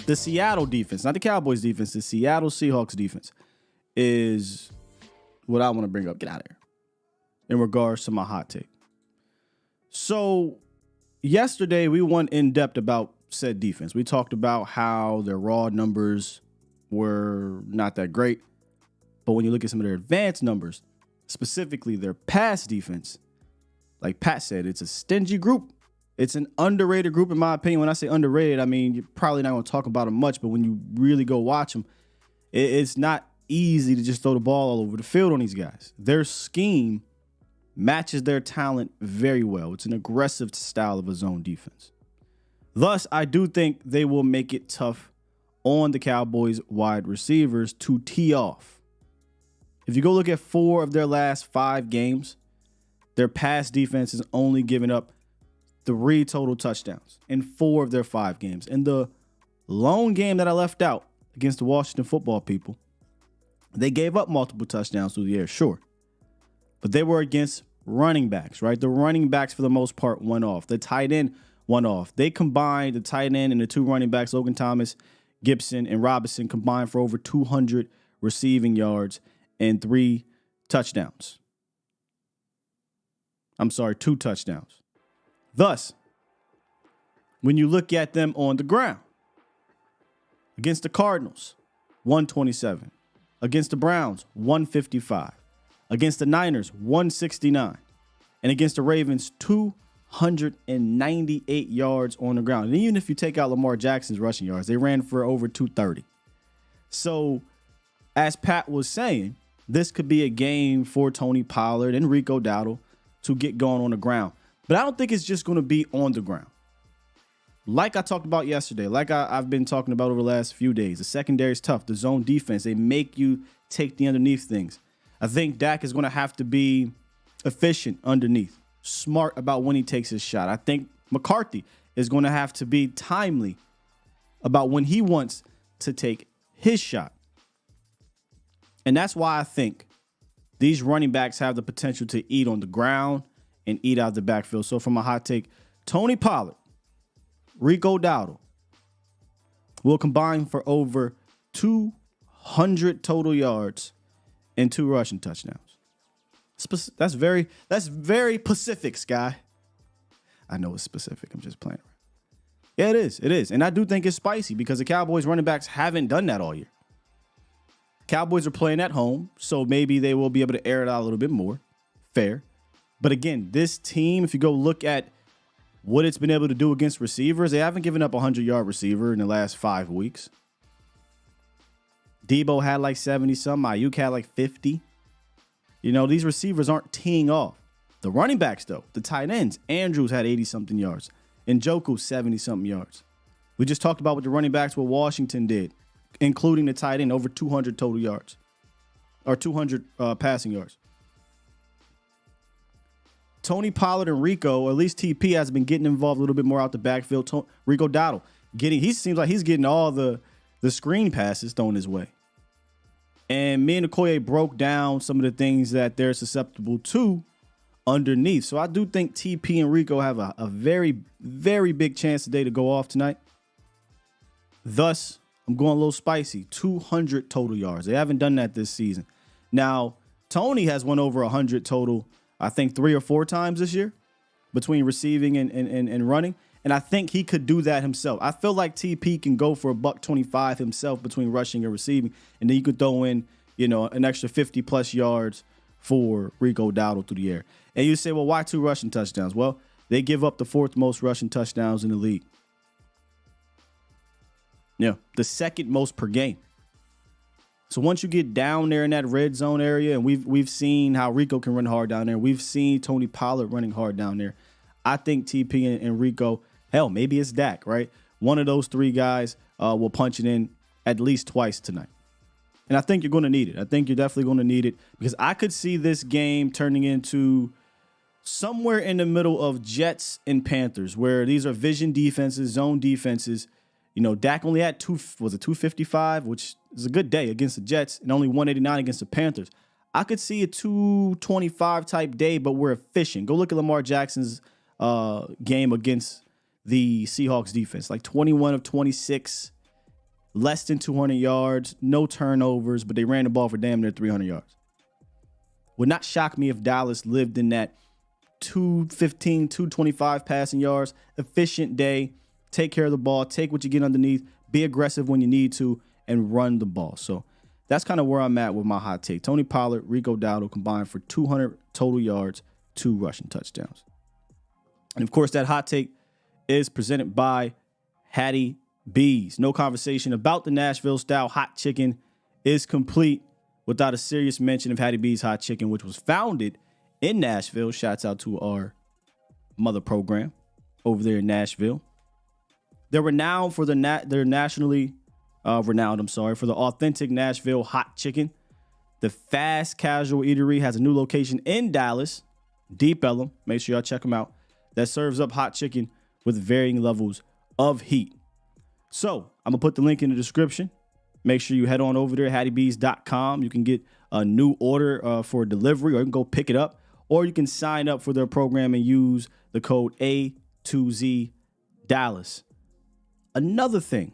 The Seattle defense, not the Cowboys defense, the Seattle Seahawks defense is what I want to bring up. Get out of here. In regards to my hot take. So yesterday we went in depth about said defense. We talked about how their raw numbers were not that great. But when you look at some of their advanced numbers, specifically their pass defense, like Pat said, it's a stingy group. It's an underrated group, in my opinion. When I say underrated, I mean, you're probably not going to talk about them much, but when you really go watch them, it's not easy to just throw the ball all over the field on these guys. Their scheme matches their talent very well. It's an aggressive style of a zone defense. Thus, I do think they will make it tough on the Cowboys wide receivers to tee off. If you go look at 4 of their last 5 games, their pass defense has only given up 3 total touchdowns in 4 of their 5 games. In the lone game that I left out against the Washington football people, they gave up multiple touchdowns through the air, sure. But they were against running backs, right? The running backs, for the most part, went off. The tight end went off. They combined, the tight end and the 2 running backs, Logan Thomas, Gibson, and Robinson, combined for over 200 receiving yards and 3 touchdowns. 2 touchdowns. Thus, when you look at them on the ground, against the Cardinals, 127. Against the Browns, 155. Against the Niners, 169. And against the Ravens, 298 yards on the ground. And even if you take out Lamar Jackson's rushing yards, they ran for over 230. So, as Pat was saying, this could be a game for Tony Pollard and Rico Dowdle to get going on the ground. But I don't think it's just going to be on the ground. Like I talked about yesterday, like I've been talking about over the last few days, the secondary is tough. The zone defense, they make you take the underneath things. I think Dak is going to have to be efficient underneath, smart about when he takes his shot. I think McCarthy is going to have to be timely about when he wants to take his shot. And that's why I think these running backs have the potential to eat on the ground and eat out the backfield. So from a hot take, Tony Pollard, Rico Dowdle will combine for over 200 total yards and 2 rushing touchdowns. That's very Pacific, Sky. I know it's specific. I'm just playing around. Yeah, it is. It is. And I do think it's spicy because the Cowboys running backs haven't done that all year. Cowboys are playing at home, so maybe they will be able to air it out a little bit more. Fair. But again, this team, if you go look at what it's been able to do against receivers, they haven't given up a 100-yard receiver in the last 5 weeks. Debo had like 70-something. Ayuk had like 50. You know, these receivers aren't teeing off. The running backs, though, the tight ends, Andrews had 80-something yards. Njoku, 70-something yards. We just talked about what the running backs with Washington did, including the tight end, over 200 total yards. Or 200 passing yards. Tony Pollard and Rico, or at least TP, has been getting involved a little bit more out the backfield. Rico Dowdle, he seems like he's getting all the screen passes thrown his way. And me and Okoye broke down some of the things that they're susceptible to underneath. So I do think TP and Rico have a very, very big chance today to go off tonight. Thus, I'm going a little spicy. 200 total yards. They haven't done that this season. Now, Tony has won over 100 total, I think 3 or 4 times this year between receiving and running. And I think he could do that himself. I feel like TP can go for $125 himself between rushing and receiving. And then you could throw in, an extra 50 plus yards for Rico Dowdle through the air. And you say, well, why 2 rushing touchdowns? Well, they give up the 4th most rushing touchdowns in the league. Yeah, the 2nd most per game. So once you get down there in that red zone area, and we've seen how Rico can run hard down there. We've seen Tony Pollard running hard down there. I think TP and Rico, hell, maybe it's Dak, right? One of those 3 guys will punch it in at least twice tonight. And I think you're going to need it. I think you're definitely going to need it because I could see this game turning into somewhere in the middle of Jets and Panthers, where these are vision defenses, zone defenses. You know, Dak only had 255, which is a good day against the Jets, and only 189 against the Panthers. I could see a 225 type day, but we're efficient. Go look at Lamar Jackson's game against the Seahawks defense, like 21 of 26, less than 200 yards, no turnovers, but they ran the ball for damn near 300 yards. Would not shock me if Dallas lived in that 215, 225 passing yards, efficient day, take care of the ball, take what you get underneath, be aggressive when you need to, and run the ball. So that's kind of where I'm at with my hot take. Tony Pollard, Rico Dowdle combined for 200 total yards, 2 rushing touchdowns. And, of course, that hot take is presented by Hattie B's. No conversation about the Nashville-style hot chicken is complete without a serious mention of Hattie B's Hot Chicken, which was founded in Nashville. Shouts out to our mother program over there in Nashville. They're renowned for they're nationally renowned, for the authentic Nashville hot chicken. The fast casual eatery has a new location in Dallas, Deep Ellum. Make sure y'all check them out. That serves up hot chicken with varying levels of heat. So I'm going to put the link in the description. Make sure you head on over there, hattiebees.com. You can get a new order for delivery, or you can go pick it up, or you can sign up for their program and use the code A2Z Dallas. Another thing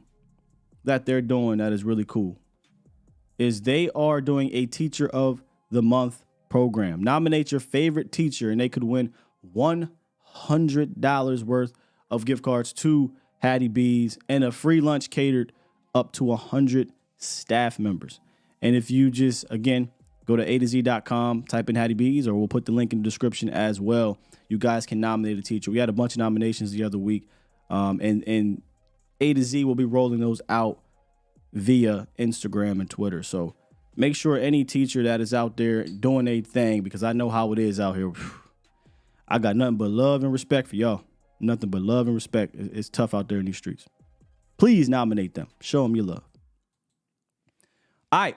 that they're doing that is really cool is they are doing a Teacher of the Month program. Nominate your favorite teacher, and they could win $100 worth of gift cards to Hattie B's and a free lunch catered up to 100 staff members. And if you just, again, go to A2Z.com, type in Hattie B's, or we'll put the link in the description as well. You guys can nominate a teacher. We had a bunch of nominations the other week, and A2Z will be rolling those out via Instagram and Twitter. So make sure any teacher that is out there doing a thing, because I know how it is out here. I got nothing but love and respect for y'all. Nothing but love and respect. It's tough out there in these streets. Please nominate them. Show them your love. All right.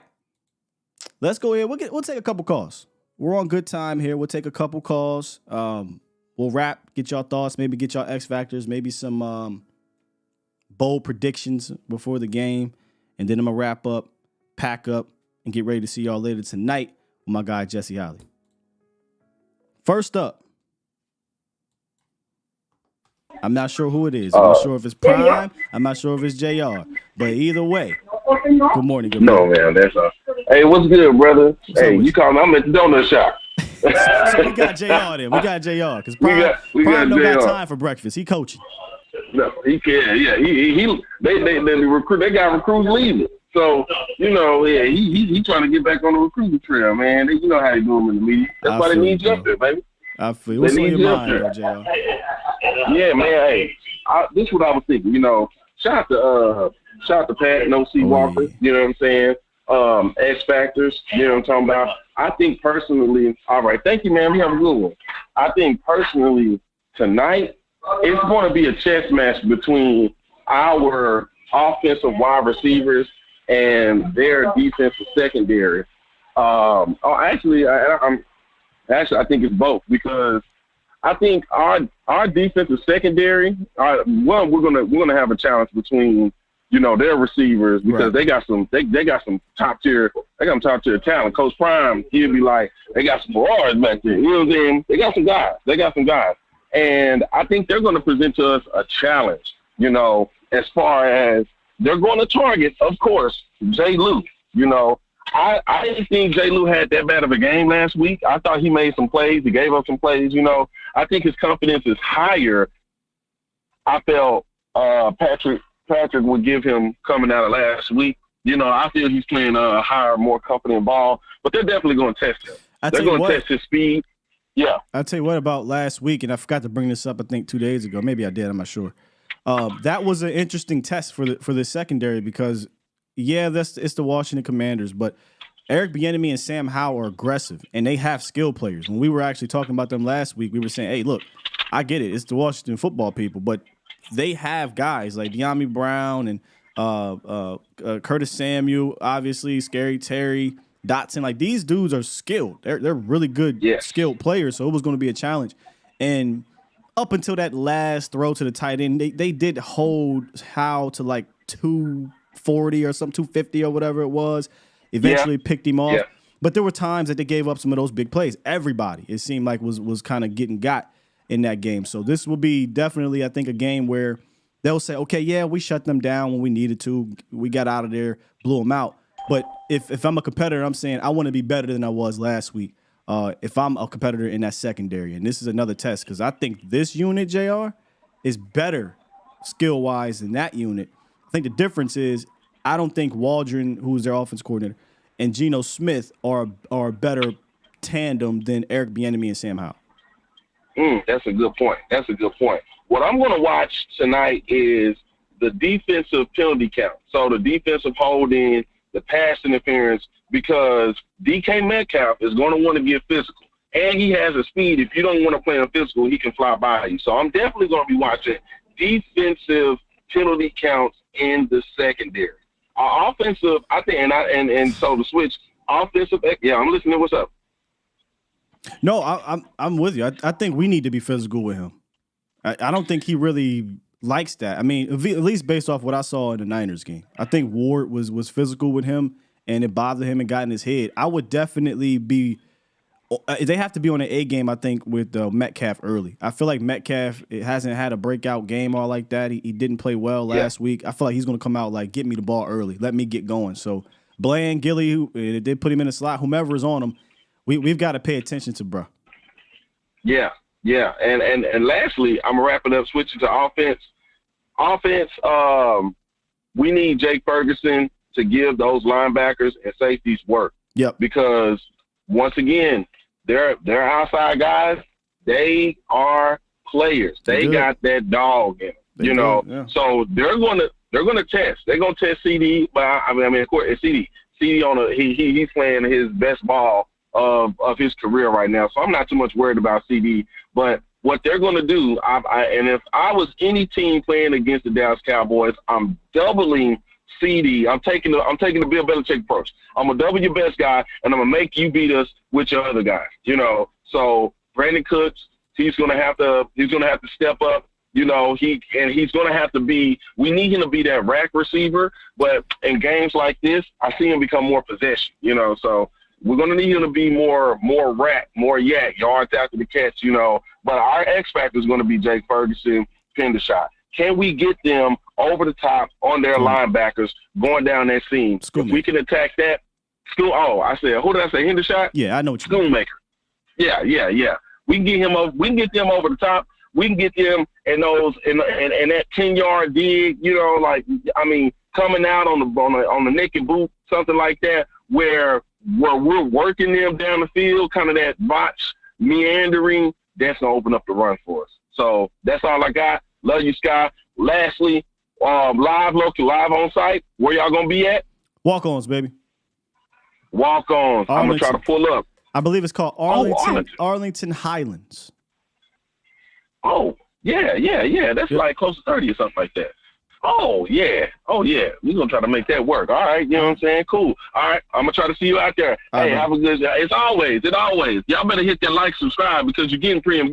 Let's go ahead. We'll take a couple calls. We're on good time here. We'll take a couple calls. We'll wrap, get y'all thoughts, maybe get y'all X factors, maybe some bold predictions before the game. And then I'm going to wrap up, pack up, and get ready to see y'all later tonight with my guy, Jesse Holly. First up, I'm not sure who it is. I'm not sure if it's Prime. I'm not sure if it's JR. But either way, good morning. Good morning. No, man, that's hey, what's good, brother? Hey, you call me. I'm at the donut shop. So we got JR there. We got JR because Prime don't got time for breakfast. He coaching. No, he can. Yeah, they recruit. They got recruits leaving. So yeah, he trying to get back on the recruiting trail, man. You know how they do them in the media. That's why they need you up there, baby. I feel. What's on your mind, though, JR? Yeah, man. Hey, this is what I was thinking. Shout out to Pat and O.C. Walker. You know what I'm saying? X Factors. You know what I'm talking about? I think personally. All right, thank you, man. We have a good one. I think personally tonight it's going to be a chess match between our offensive wide receivers and their defensive secondary. Actually, I think it's both, because I think our defensive secondary, we're gonna have a challenge between their receivers, because they got some top tier talent. Coach Prime, he'll be like, they got some bars back there. You know what I'm saying? They got some guys. And I think they're going to present to us a challenge, as far as they're going to target, of course, Jay Luke. I didn't think Jay Lou had that bad of a game last week. I thought he made some plays. He gave up some plays. I think his confidence is higher. I felt Patrick would give him coming out of last week. I feel he's playing a higher, more confident ball. But they're definitely going to test him. They're going to test his speed. Yeah. I'll tell you what about last week, and I forgot to bring this up, I think 2 days ago. Maybe I did. I'm not sure. That was an interesting test for the secondary, because it's the Washington Commanders, but Eric Bieniemy and Sam Howell are aggressive, and they have skill players. When we were actually talking about them last week, we were saying, hey, look, I get it. It's the Washington football people, but they have guys like De'Ami Brown and Curtis Samuel, obviously, Scary Terry, Dotson. Like, these dudes are skilled. They're really good, skilled players. So it was going to be a challenge. And up until that last throw to the tight end, they did hold Howe to like 240 or something, 250 or whatever it was. Eventually picked him off. Yeah. But there were times that they gave up some of those big plays. Everybody, it seemed like, was kind of getting got in that game. So this will be definitely, I think, a game where they'll say, okay, yeah, we shut them down when we needed to. We got out of there, blew them out. But if I'm a competitor, I'm saying I want to be better than I was last week. If I'm a competitor in that secondary, and this is another test, because I think this unit, JR, is better skill-wise than that unit. I think the difference is I don't think Waldron, who's their offense coordinator, and Geno Smith are a better tandem than Eric Bieniemy and Sam Howell. That's a good point. What I'm going to watch tonight is the defensive penalty count. So the defensive holding, the pass interference, because DK Metcalf is going to want to get physical. And he has a speed. If you don't want to play him physical, he can fly by you. So I'm definitely going to be watching defensive penalty counts in the secondary. Our offensive, I think, and so to switch, offensive, yeah, I'm listening. What's up? No, I'm with you. I think we need to be physical with him. I don't think he really likes that. I mean, at least based off what I saw in the Niners game. I think Ward was physical with him, and it bothered him and got in his head. I would definitely be they have to be on an A game, I think, with Metcalf early. I feel like Metcalf hasn't had a breakout game all like that. He didn't play well last week. I feel like he's going to come out like, get me the ball early. Let me get going. So Bland, Gilly, they put him in the slot. Whomever is on him, we've got to pay attention to, bro. Yeah. And lastly, I'm going to wrap it up, switching to offense. We need Jake Ferguson to give those linebackers and safeties work. Yep. Because, once again, they're outside guys. They are players. They got that dog in them, Yeah. So they're gonna test. They're gonna test CD. But I mean, of course, it's CD. CD he's playing his best ball of his career right now. So I'm not too much worried about CD. But what they're gonna do, and if I was any team playing against the Dallas Cowboys, I'm doubling CD. I'm taking the Bill Belichick approach. I'm gonna double your best guy, and I'm gonna make you beat us with your other guys. So Brandon Cooks, he's gonna have to step up. He's gonna have to be. We need him to be that rack receiver. But in games like this, I see him become more possession. So we're gonna need him to be more rack, more yak, yards after the catch. But our X factor is gonna be Jake Ferguson, pin the shot. Can we get them over the top on their linebackers going down that seam? If we can attack that, who did I say? Hendershot? Yeah, I know what you mean. Schoonmaker. Yeah. We can get him over. We can get them over the top. We can get them in those in that 10-yard dig. Coming out on the naked boot, something like that, where we're working them down the field, kind of that botch meandering. That's gonna open up the run for us. So that's all I got. Love you, Sky. Lastly, live on site. Where y'all gonna be at? Walk-ons, baby. Walk-ons. I'm gonna try to pull up. I believe it's called Arlington Highlands. Oh, yeah. That's like close to 30 or something like that. Oh, yeah. We're going to try to make that work. All right. You know what I'm saying? Cool. All right. I'm going to try to see you out there. Hey, have a good day. It's always. Y'all better hit that like, subscribe, because you're getting premium.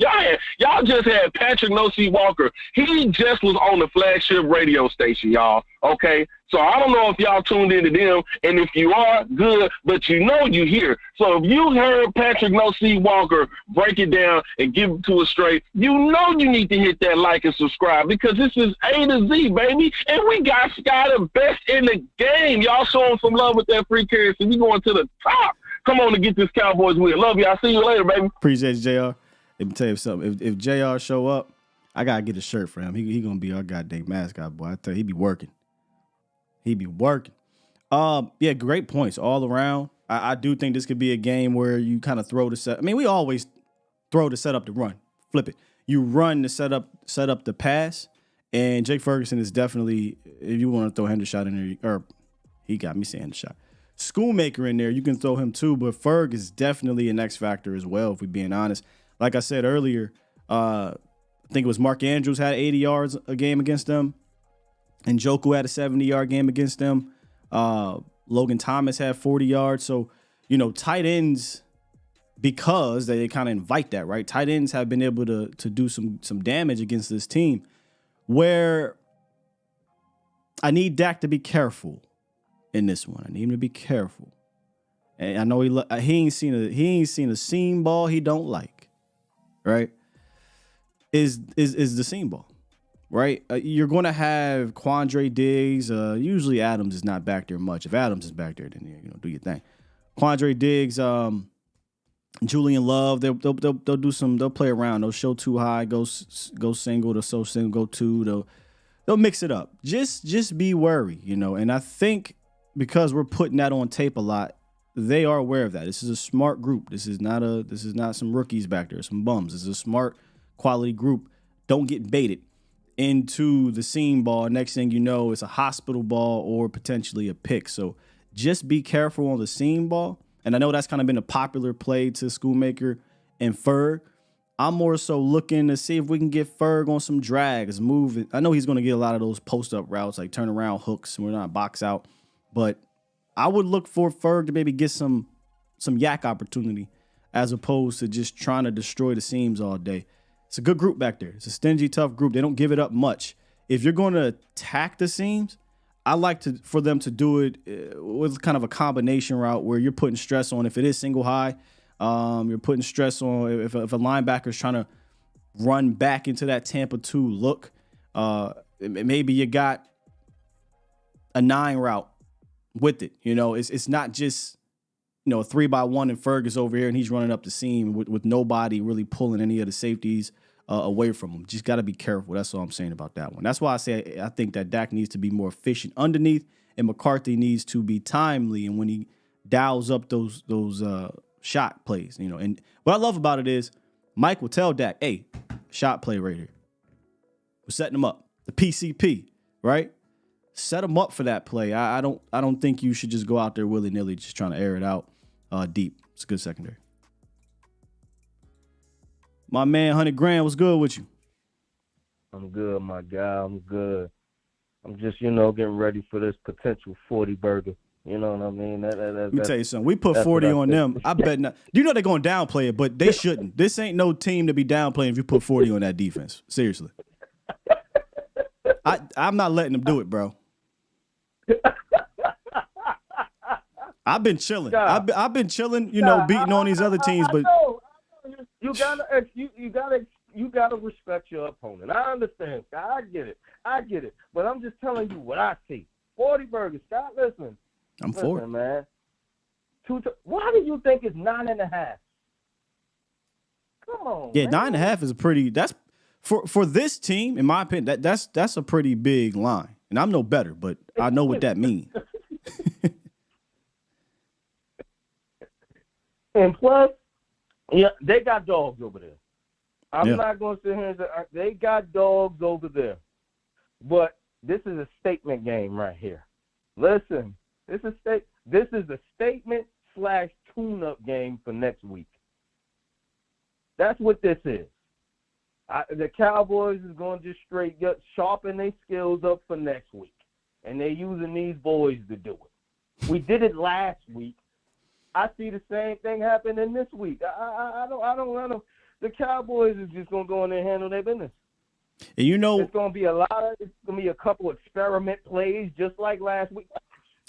Y'all just had Patrick No-C Walker. He just was on the flagship radio station, y'all. Okay? So I don't know if y'all tuned into them, and if you are, good, but you here. So if you heard Patrick No-C Walker break it down and give it to us straight, you need to hit that like and subscribe, because this is A to Z, baby, and we got Sky the best in the game. Y'all showing some love with that free carry, so we going to the top. Come on and get this Cowboys win. Love you. I'll see you later, baby. Appreciate you, JR. Let me tell you something. If JR show up, I got to get a shirt for him. He going to be our goddamn mascot, boy. I tell you, he be working. Yeah, great points all around. I do think this could be a game where you kind of throw the set. I mean, we always throw the setup to run. Flip it. You run the set up the pass, and Jake Ferguson is definitely, if you want to throw Hendershot in there, or he got me saying Hendershot. Schoonmaker in there, you can throw him too, but Ferg is definitely an X factor as well, if we're being honest. Like I said earlier, I think it was Mark Andrews had 80 yards a game against them. And Njoku had a 70-yard game against them. Logan Thomas had 40 yards. So tight ends, because they kind of invite that, right? Tight ends have been able to do some damage against this team, where I need Dak to be careful in this one. I need him to be careful. And I know he ain't seen a seam ball he don't like, right? Is the seam ball, right? You're going to have Quandre Diggs. Usually Adams is not back there much. If Adams is back there, then do your thing. Quandre Diggs, Julian Love, they'll do some. They'll play around. They'll show too high, go single, to so single, go two. They'll mix it up. Just be wary, And I think because we're putting that on tape a lot, they are aware of that. This is a smart group. This is not some rookies back there, some bums. This is a smart, quality group. Don't get baited into the seam ball. Next thing you know, it's a hospital ball or potentially a pick. So just be careful on the seam ball. And I know that's kind of been a popular play to Schoolmaker and Ferg. I'm more so looking to see if we can get Ferg on some drags, move. I know he's going to get a lot of those post-up routes, like turnaround hooks, and we're not box out. But I would look for Ferg to maybe get some yak opportunity as opposed to just trying to destroy the seams all day. It's a good group back there. It's a stingy, tough group. They don't give it up much. If you're going to attack the seams, I like for them to do it with kind of a combination route where you're putting stress on if it is single high. You're putting stress on if a linebacker is trying to run back into that Tampa 2 look. Maybe you got a 9 route with it. It's not just a 3-by-1 and Ferg is over here and he's running up the seam with nobody really pulling any of the safeties away from him. Just got to be careful. That's all I'm saying about that one. That's why I say I think that Dak needs to be more efficient underneath, and McCarthy needs to be timely. And when he dials up those shot plays, and what I love about it is Mike will tell Dak, "Hey, shot play right here. We're setting him up. The PCP, right? Set him up for that play. I don't think you should just go out there willy-nilly just trying to air it out deep. It's a good secondary." My man, 100 grand, what's good with you? I'm good, my guy. I'm good. I'm just, getting ready for this potential 40 burger. You know what I mean? Let me tell you something. We put 40 on them. I bet not. You know they're going to downplay it, but they shouldn't. This ain't no team to be downplaying if you put 40 on that defense. Seriously. I'm not letting them do it, bro. I've been chilling. I've been chilling, beating on these other teams, but you gotta respect your opponent. I understand, Scott. I get it. But I'm just telling you what I see. 40 burgers, Scott. Listen, for it, man. Why do you think it's 9.5? Come on. Yeah, man. 9.5 is a pretty. That's for this team, in my opinion. That's a pretty big line. And I'm no better, but I know what that means. And plus, yeah, they got dogs over there. I'm not going to sit here and say they got dogs over there. But this is a statement game right here. Listen, this is a statement / tune-up game for next week. That's what this is. The Cowboys is going to just straight sharpen their skills up for next week. And they're using these boys to do it. We did it last week. I see the same thing happening this week. I don't know. The Cowboys is just going to go in there and handle their business. And it's going to be it's going to be a couple experiment plays just like last week.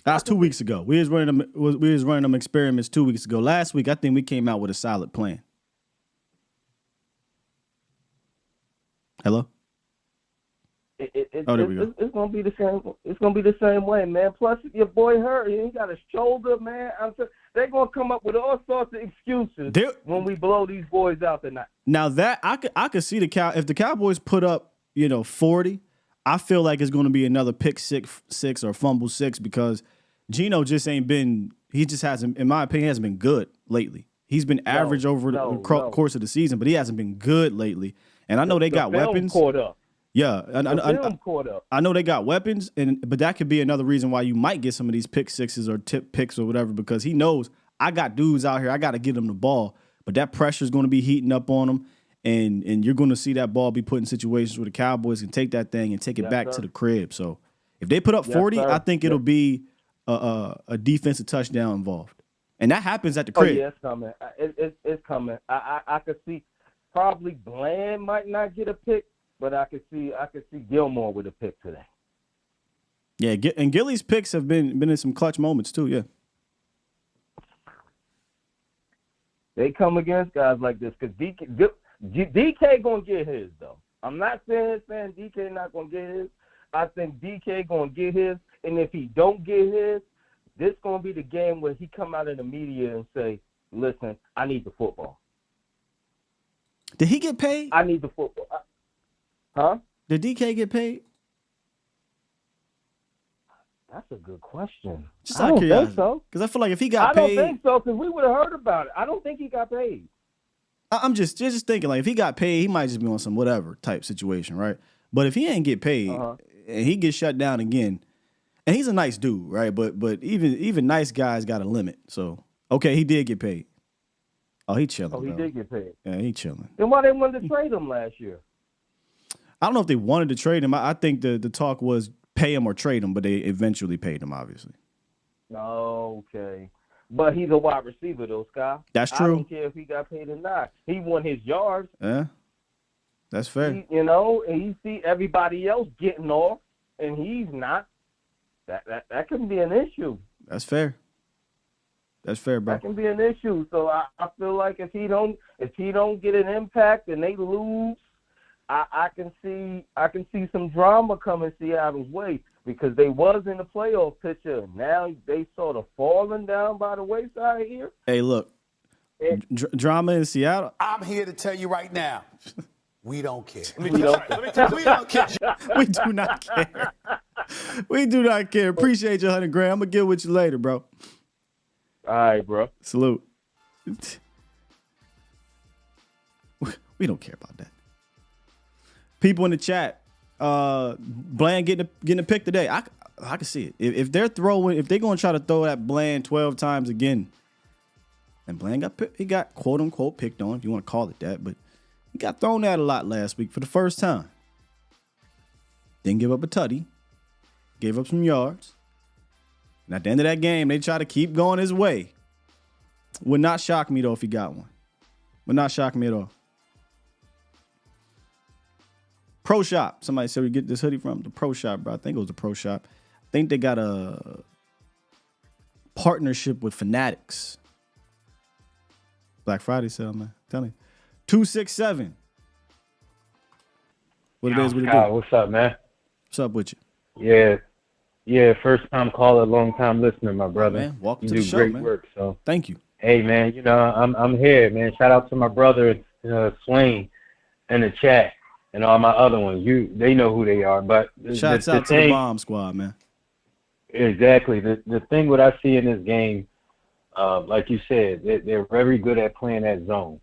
That's 2 weeks ago. We was running them experiments 2 weeks ago. Last week, I think we came out with a solid plan. Hello? There we go. It's gonna be the same. It's gonna be the same way, man. Plus, your boy hurt. He got a shoulder, man. They're gonna come up with all sorts of excuses when we blow these boys out tonight. Now that I could see if the Cowboys put up 40, I feel like it's gonna be another pick six or fumble 6 because Geno just ain't been. He just hasn't, in my opinion, hasn't been good lately. He's been average over the course of the season, but he hasn't been good lately. And I know they got weapons. Caught up. Yeah, Caught up. I know they got weapons, but that could be another reason why you might get some of these pick sixes or tip picks or whatever, because he knows I got dudes out here. I got to get them the ball, but that pressure is going to be heating up on them, and you're going to see that ball be put in situations where the Cowboys can take that thing and take it back to the crib. So if they put up 40, I think it'll be a defensive touchdown involved. And that happens at the Oh crib. yeah, it's coming. It's coming. I could see probably Bland might not get a pick, but I could see Gilmore with a pick today. Yeah, and Gilly's picks have been in some clutch moments too. Yeah. They come against guys like this because DK gonna get his though. I'm not saying DK not gonna get his. I think DK gonna get his, and if he don't get his, this gonna be the game where he come out in the media and say, "Listen, I need the football." Did he get paid? I need the football. Huh? Did DK get paid? That's a good question. Just I out of don't curiosity. think so. Because I feel like if he got I paid, don't think so because we would have heard about it. I don't think he got paid. I'm just thinking like if he got paid, he might just be on some whatever type situation, right? But if he ain't get paid and he gets shut down again, and he's a nice dude, right? But even nice guys got a limit. So okay, he did get paid. Oh, he chilling. Oh, he bro. did get paid. Yeah, he chilling. Then why they wanted to trade him last year? I don't know if they wanted to trade him. I think the talk was pay him or trade him, but they eventually paid him, obviously. Okay. But he's a wide receiver, though, Scott. That's true. I don't care if he got paid or not. He won his yards. Yeah, that's fair. And he see everybody else getting off, and he's not. That can be an issue. That's fair. That's fair, bro. That can be an issue. So I feel like if he don't get an impact and they lose, I can see some drama coming Seattle's way because they was in the playoff picture. Now they sort of falling down by the wayside here. Hey, look, drama in Seattle. I'm here to tell you right now, we don't care. We don't care. We do not care. We do not care. Appreciate you, 100 grand. I'm gonna get with you later, bro. All right, bro. Salute. We don't care about that. People in the chat, Bland getting a pick today. I can see it. If they're going to try to throw that Bland 12 times again, and Bland got quote unquote picked on, if you want to call it that, but he got thrown at a lot last week for the first time. Didn't give up a tutty, gave up some yards. And at the end of that game, they try to keep going his way. Would not shock me though if he got one. Would not shock me at all. Pro Shop. Somebody said we get this hoodie from the Pro Shop, bro. I think it was the Pro Shop. I think they got a partnership with Fanatics. Black Friday sale, man. Tell me. 267. What it is, what it do? What's up, man? What's up with you? Yeah. First time caller, long time listener, my brother. Man, welcome you to the do show, great man. work. So thank you. Hey, man. I'm here, man. Shout out to my brother Swain in the chat. And all my other ones, they know who they are. But shouts out to the Bomb Squad, man. Exactly. The thing what I see in this game, like you said, they're very good at playing that zone.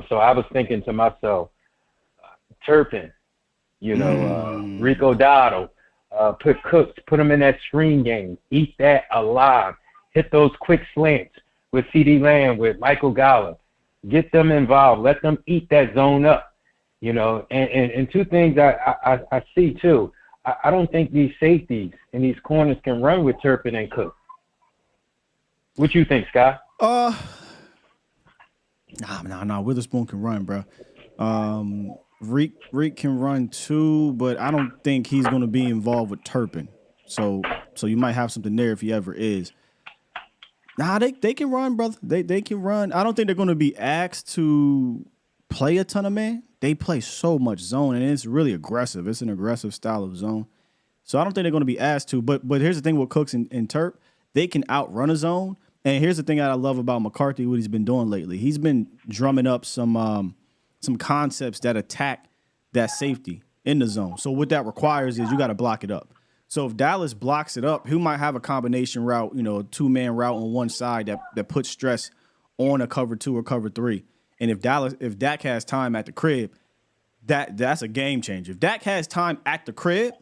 So I was thinking to myself, Turpin, Rico Dotto, put Cooks, put them in that screen game, eat that alive, hit those quick slants with CeeDee Lamb, with Michael Gallup, get them involved, let them eat that zone up. And two things I see too. I don't think these safeties and these corners can run with Turpin and Cook. What you think, Scott? Nah. Witherspoon can run, bro. Reek can run too, but I don't think he's going to be involved with Turpin. So you might have something there if he ever is. Nah, they can run, brother. They can run. I don't think they're going to be asked to play a ton of man. They play so much zone, and it's really aggressive. It's an aggressive style of zone. So I don't think they're going to be asked to. But here's the thing with Cooks and Terp. They can outrun a zone. And here's the thing that I love about McCarthy, what he's been doing lately. He's been drumming up some concepts that attack that safety in the zone. So what that requires is you got to block it up. So if Dallas blocks it up, he might have a combination route, a two-man route on one side that puts stress on a cover 2 or cover 3. And if Dak has time at the crib, that's a game changer. If Dak has time at the crib,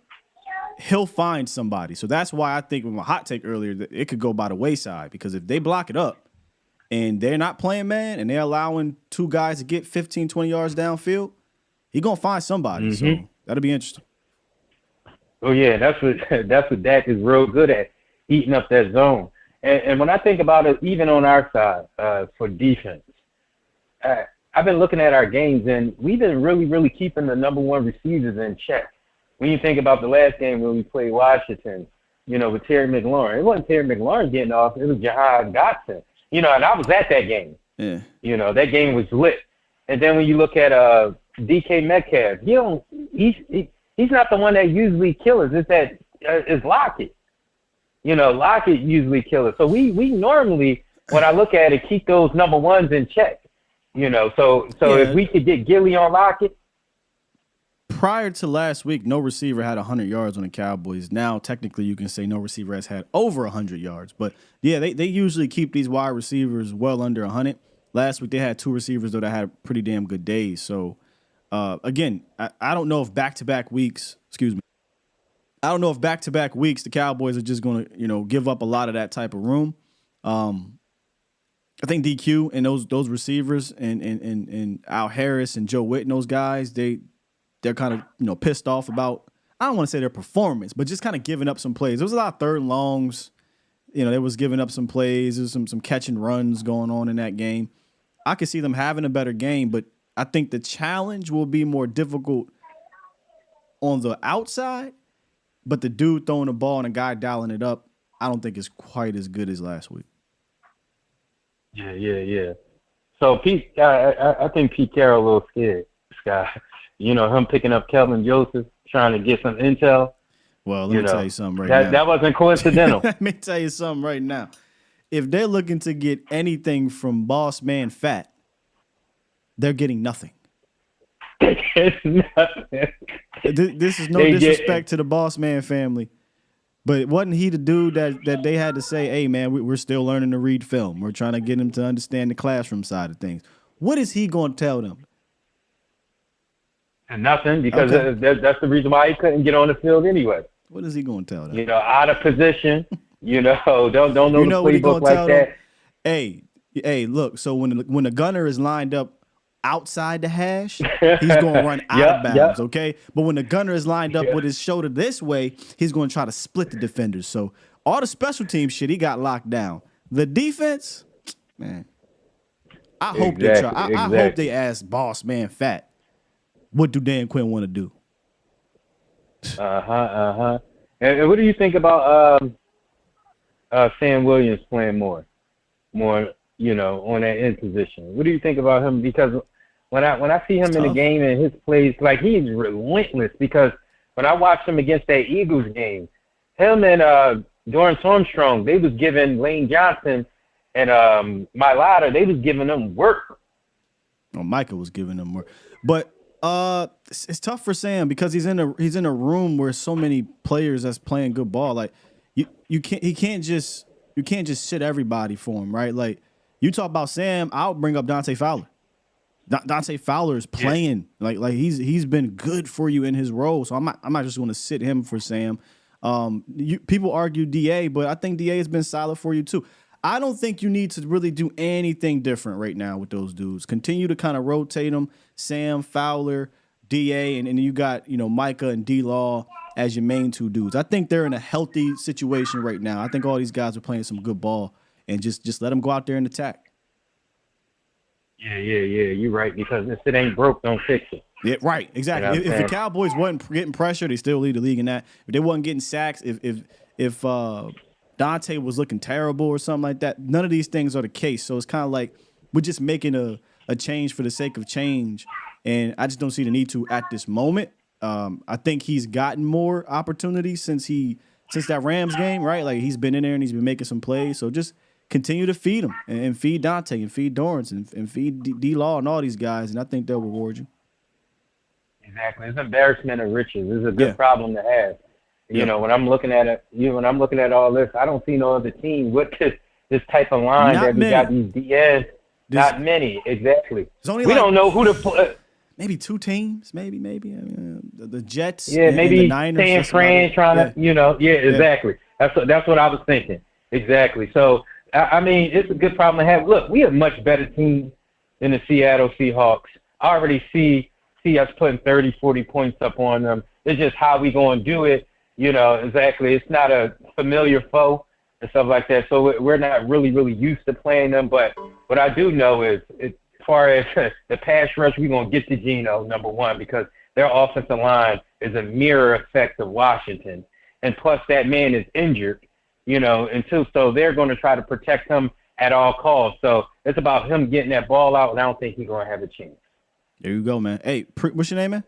he'll find somebody. So that's why I think with my hot take earlier that it could go by the wayside, because if they block it up and they're not playing man and they're allowing two guys to get 15, 20 yards downfield, he's going to find somebody. Mm-hmm. So that'll be interesting. Oh yeah, that's what Dak is real good at, eating up that zone. And when I think about it, even on our side for defense, I've been looking at our games, and we've been really, really keeping the number one receivers in check. When you think about the last game when we played Washington, with Terry McLaurin, it wasn't Terry McLaurin getting off. It was Jahan Dotson. And I was at that game. Yeah. That game was lit. And then when you look at DK Metcalf, he's not the one that usually kills us. It's Lockett. Lockett usually kills us. So we normally, when I look at it, keep those number ones in check. So if we could get Gilly on Lockett. Prior to last week, no receiver had 100 yards on the Cowboys. Now, technically, you can say no receiver has had over 100 yards. But, yeah, they usually keep these wide receivers well under 100. Last week, they had 2 receivers, though, that had pretty damn good days. So, again, I don't know if back-to-back weeks – I don't know if back-to-back weeks the Cowboys are just going to, give up a lot of that type of room. I think DQ and those receivers and Al Harris and Joe Witt and those guys, they're kind of, pissed off about, I don't want to say their performance, but just kind of giving up some plays. There was a lot of third and longs. They was giving up some plays. There's some catch and runs going on in that game. I could see them having a better game, but I think the challenge will be more difficult on the outside. But the dude throwing the ball and a guy dialing it up, I don't think is quite as good as last week. Yeah. So Pete, I think Pete Carroll a little scared, Sky. Him picking up Kelvin Joseph, trying to get some intel. Well, let me tell you something right now. That wasn't coincidental. Let me tell you something right now. If they're looking to get anything from Boss Man Fat, they're getting nothing. This is no disrespect to the Boss Man family, but wasn't he the dude that they had to say, hey, man, we're still learning to read film. We're trying to get him to understand the classroom side of things. What is he going to tell them? And nothing, because that's the reason why he couldn't get on the field anyway. What is he going to tell them? Out of position, don't know the playbook like that. Hey, look, so when the gunner is lined up outside the hash, he's going to run out of bounds, okay? But when the gunner is lined up with his shoulder this way, he's going to try to split the defenders. So all the special team shit, he got locked down. The defense, man, I hope they try. I hope they ask Boss Man Fat, what do Dan Quinn want to do? And what do you think about Sam Williams playing more, on that end position? What do you think about him? Because when I see him in the game and his plays, like, he's relentless. Because when I watched him against that Eagles game, him and Dorrance Armstrong, they was giving Lane Johnson and Mailata, they was giving them work. Oh, Micah was giving them work, but it's tough for Sam because he's in a room where so many players that's playing good ball. Like you can't just sit everybody for him, right? Like you talk about Sam, I'll bring up Dante Fowler. Dante Fowler is playing like he's been good for you in his role. So I'm not just going to sit him for Sam. People argue DA, but I think DA has been solid for you too. I don't think you need to really do anything different right now with those dudes. Continue to kind of rotate them, Sam, Fowler, DA, and you got, Micah and D-Law as your main 2 dudes. I think they're in a healthy situation right now. I think all these guys are playing some good ball, and just let them go out there and attack. Yeah, you're right, because if it ain't broke, don't fix it. Yeah, right, exactly. If the Cowboys wasn't getting pressure, they still lead the league in that. If they wasn't getting sacks, if Dante was looking terrible or something like that, none of these things are the case. So it's kind of like we're just making a change for the sake of change, and I just don't see the need to at this moment. I think he's gotten more opportunities since that Rams game, right? Like he's been in there and he's been making some plays. So just continue to feed him and feed Dante and feed Dorrance and feed D-Law and all these guys, and I think they'll reward you. Exactly. It's embarrassment of riches. It's a good problem to have. When I'm looking at it, when I'm looking at all this, I don't see no other team with this type of line that we got these DNs. Not many, exactly. We don't know who to put. Maybe 2 teams, maybe. I mean, the Jets. Yeah, maybe the Niners. San Fran trying to, exactly. That's what I was thinking. Exactly. So I mean, it's a good problem to have. Look, we have much better team than the Seattle Seahawks. I already see us putting 30, 40 points up on them. It's just how we going to do it. Exactly. It's not a familiar foe. and stuff like that. So we're not really used to playing them. But what I do know is, as far as the pass rush, we're going to get to Geno, number one, because their offensive line is a mirror effect of Washington. And plus that man is injured, and two, so they're going to try to protect him at all costs. So it's about him getting that ball out, and I don't think he's going to have a chance. There you go, man. Hey, what's your name, man?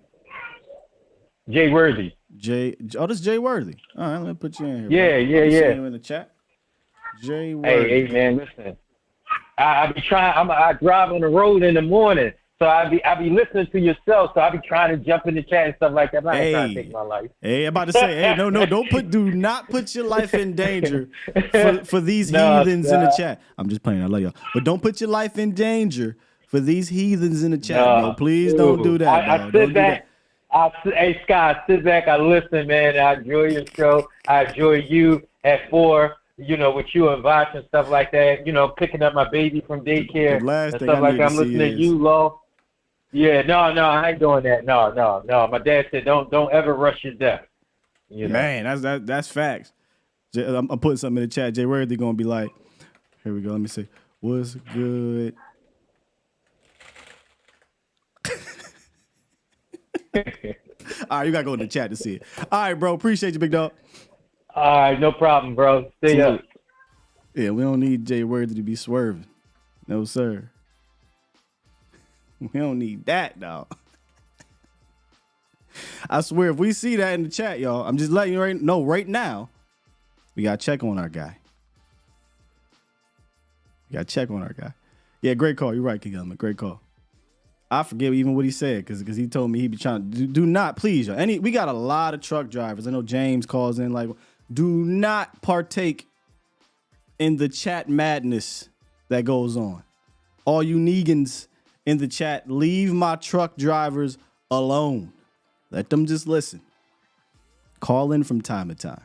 Jay Worthy. This is Jay Worthy. All right, let me put you in here. Yeah, bro. yeah. See you in the chat. Jay Worthy. Hey, man, listen. I be trying. I drive on the road in the morning, so I be listening to yourself. So I be trying to jump in the chat and stuff like that. I'm not trying to take my life. Hey, I'm about to say, hey, no, do not put your life in danger for these heathens in the chat. I'm just playing. I love y'all, but don't put your life in danger for these heathens in the chat, bro. Please don't do that. I sit back. Hey, Scott, I sit back. I listen, man. I enjoy your show. I enjoy you at 4. With you and Vosh and stuff like that, picking up my baby from daycare and stuff like that. I'm listening to you, Law. Yeah, no, I ain't doing that. No. My dad said, don't ever rush your death. Man, that's facts. I'm putting something in the chat. Jay Worthy gonna be like, here we go. Let me see. What's good? All right, you gotta go in the chat to see it. All right, bro. Appreciate you, big dog. All right, no problem, bro. Stay up. Yeah, we don't need Jay Worthy to be swerving. No, sir. We don't need that, dog. I swear, if we see that in the chat, y'all, I'm just letting you know right now, we got to check on our guy. Yeah, great call. You're right, Kigama. Great call. I forget even what he said because he told me he'd be trying to do not, please, y'all. We got a lot of truck drivers. I know James calls in like, do not partake in the chat madness that goes on. All you Negans in the chat, leave my truck drivers alone. Let them just listen. Call in from time to time.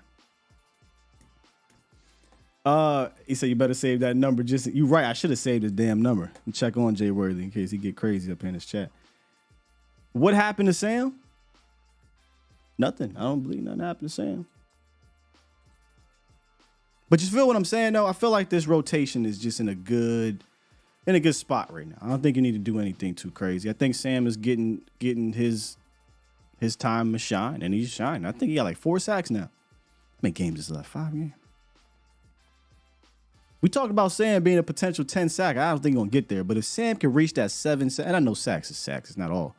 He said you better save that number. You right. I should have saved his damn number and check on Jay Worthy in case he get crazy up in his chat. What happened to Sam? Nothing. I don't believe nothing happened to Sam. But you feel what I'm saying, though? I feel like this rotation is just in a good spot right now. I don't think you need to do anything too crazy. I think Sam is getting his time to shine, and he's shining. I think he got like 4 sacks now. How many games is left? 5 games. We talked about Sam being a potential 10 sack. I don't think he's going to get there. But if Sam can reach that 7 sack, and I know sacks is sacks, it's not all.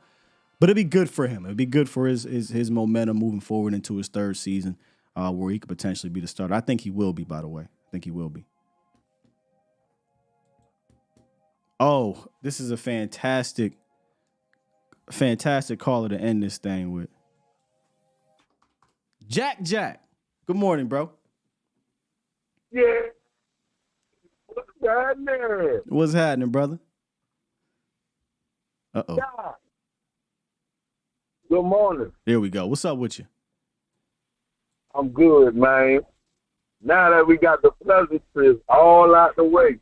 But it'd be good for him. It'd be good for his momentum moving forward into his 3rd season where he could potentially be the starter. I think he will be, by the way. I think he will be. Oh, this is a fantastic caller to end this thing with. Jack. Good morning, bro. Yeah. What's happening? What's happening, brother? Uh-oh. Yeah. Good morning. There we go. What's up with you? I'm good, man. Now that we got the pleasantries all out the way,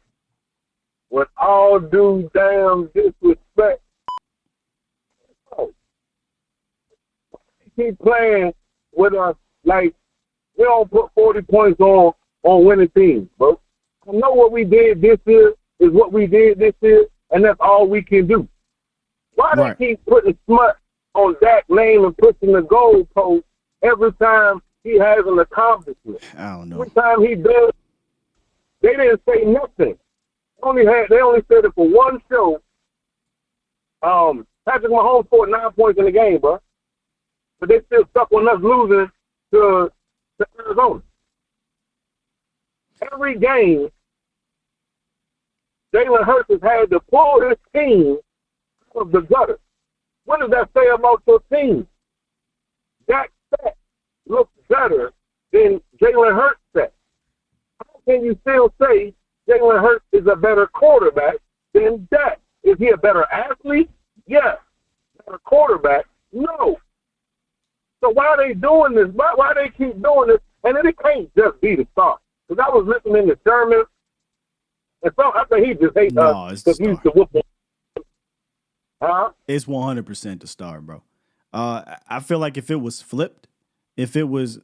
with all due damn disrespect, keep playing with us like we don't put 40 points on winning teams, bro. I know what we did this year is what we did this year, and that's all we can do. Why they keep putting smut on Dak's name and pushing the goalpost every time he has an accomplishment? I don't know. Every time he does, they didn't say nothing. They only said it for one show. Patrick Mahomes scored 9 points in the game, bro. But they still stuck on us losing to Arizona. Every game, Jalen Hurts has had to pull his team out of the gutter. What does that say about your team? Dak set looks better than Jalen Hurts set. How can you still say Jalen Hurts is a better quarterback than Dak? Is he a better athlete? Yes. Better quarterback? No. So why are they doing this? Why they keep doing this? And then it can't just be the start. Because I was listening to Sherman, and so I think he just hates us because he used to whoop him. Huh? It's 100% the star, bro. I feel like if it was flipped, if it was,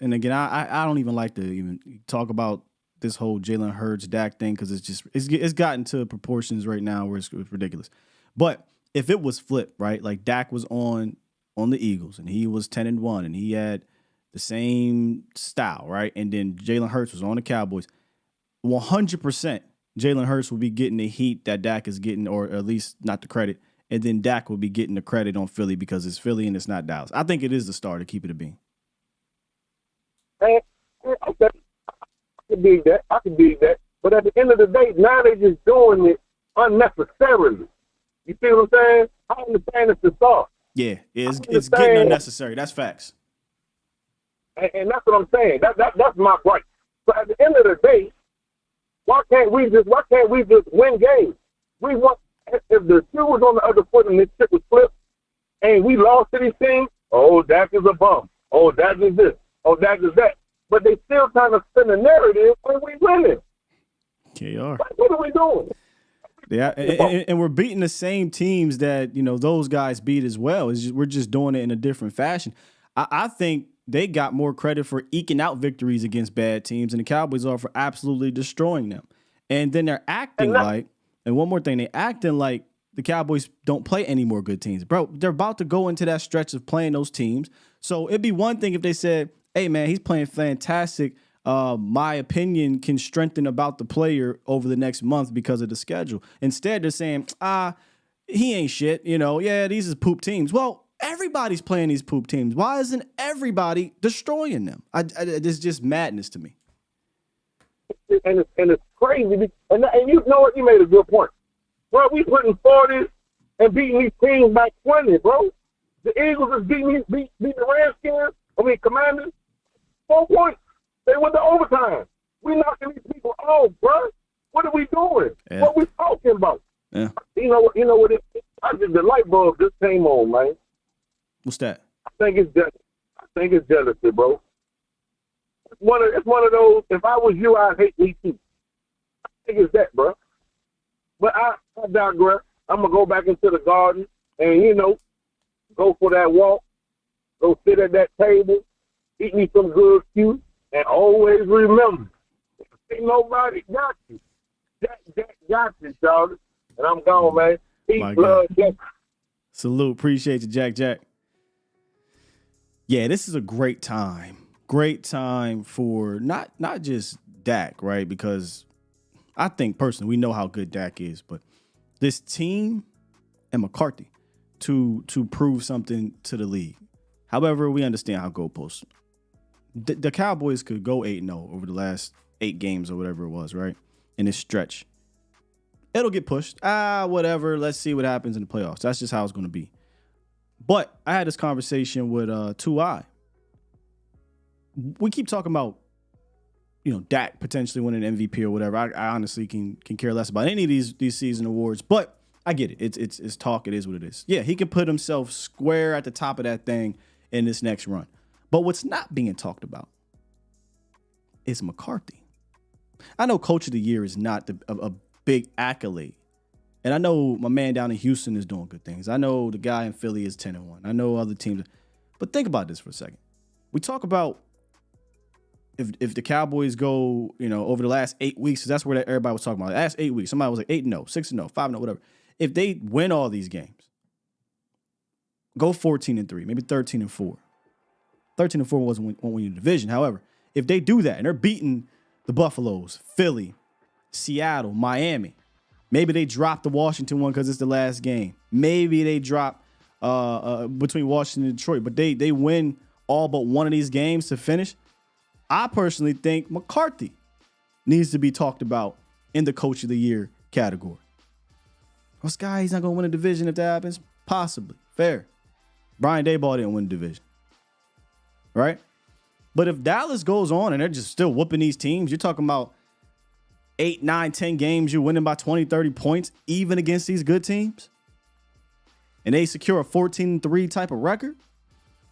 and again, I don't even like to even talk about this whole Jalen Hurts Dak thing because it's gotten to proportions right now where it's ridiculous. But if it was flipped, right, like Dak was on the Eagles and he was 10-1 and he had the same style, right, and then Jalen Hurts was on the Cowboys, 100% Jalen Hurts will be getting the heat that Dak is getting, or at least not the credit. And then Dak will be getting the credit on Philly because it's Philly and it's not Dallas. I think it is the star to keep it a bean. Okay, I can dig that. But at the end of the day, now they're just doing it unnecessarily. You see what I'm saying? I understand it's the star. Yeah, it's getting unnecessary. That's facts. And that's what I'm saying. That's my gripe. But at the end of the day, why can't we just win games? We want, if the shoe was on the other foot and this shit was flipped and we lost to these teams, oh, Dak is a bum. Oh, Dak is this. Oh, Dak is that. But they still trying to spin a narrative when we winning. KR. What are we doing? Yeah, and we're beating the same teams that, those guys beat as well. We're just doing it in a different fashion. I think they got more credit for eking out victories against bad teams, and the Cowboys are for absolutely destroying them. And then they're acting and one more thing, they're acting like the Cowboys don't play any more good teams. Bro, they're about to go into that stretch of playing those teams. So it'd be one thing if they said, hey, man, he's playing fantastic. My opinion can strengthen about the player over the next month because of the schedule. Instead, they're saying, he ain't shit. Yeah, these is poop teams. Well, everybody's playing these poop teams. Why isn't everybody destroying them? It's just madness to me. And it's crazy. And you know what? You made a good point. Bro, we putting 40s and beating these teams by 20, bro. The Eagles is beating the Commanders 4 points. They went to overtime. We knocking these people off, bro. What are we doing? Yeah. What we talking about? Yeah. You know what? The light bulb just came on, man. What's that? I think it's jealousy, bro. It's one of those. If I was you, I'd hate me too. I think it's that, bro. But I digress. I'm gonna go back into the garden and go for that walk. Go sit at that table, eat me some good cues, and always remember, ain't nobody got you. Jack got you, Charlie. And I'm gone, man. Peace, blood, Jack. Salute. Appreciate you, Jack. Yeah, this is a great time. Great time for not just Dak, right? Because I think personally we know how good Dak is, but this team and McCarthy to prove something to the league. However, we understand how goalposts. The Cowboys could go 8-0 over the last 8 games or whatever it was, right? In this stretch. It'll get pushed. Whatever. Let's see what happens in the playoffs. That's just how it's going to be. But I had this conversation with 2I. We keep talking about, Dak potentially winning an MVP or whatever. I honestly can care less about any of these season awards, but I get it. It's talk. It is what it is. Yeah, he can put himself square at the top of that thing in this next run. But what's not being talked about is McCarthy. I know Coach of the Year is not a big accolade. And I know my man down in Houston is doing good things. I know the guy in Philly is 10-1. I know other teams. But think about this for a second. We talk about if the Cowboys go, over the last 8 weeks, because that's where everybody was talking about. The last 8 weeks, somebody was like 8-0, 6-0, 5-0, whatever. If they win all these games, go 14-3, maybe 13-4. 13-4 won't win the division. However, if they do that and they're beating the Buffaloes, Philly, Seattle, Miami, maybe they drop the Washington one because it's the last game. Maybe they drop between Washington and Detroit, but they win all but one of these games to finish. I personally think McCarthy needs to be talked about in the Coach of the Year category. Well, Sky, he's not going to win a division if that happens? Possibly. Fair. Brian Daboll didn't win the division. Right? But if Dallas goes on and they're just still whooping these teams, you're talking about 8, 9, 10 games, you're winning by 20, 30 points, even against these good teams, and they secure a 14-3 type of record,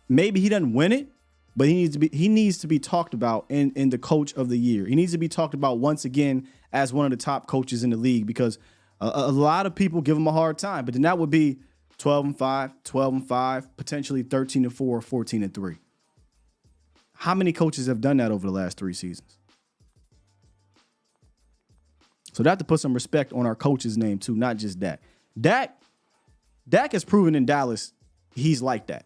maybe he doesn't win it, but he needs to be talked about in the Coach of the Year. He needs to be talked about once again as one of the top coaches in the league because a lot of people give him a hard time, but then that would be 12-5, 12-5, potentially 13-4, 14-3. How many coaches have done that over the last 3 seasons? So they have to put some respect on our coach's name too, not just Dak. Dak has proven in Dallas he's like that.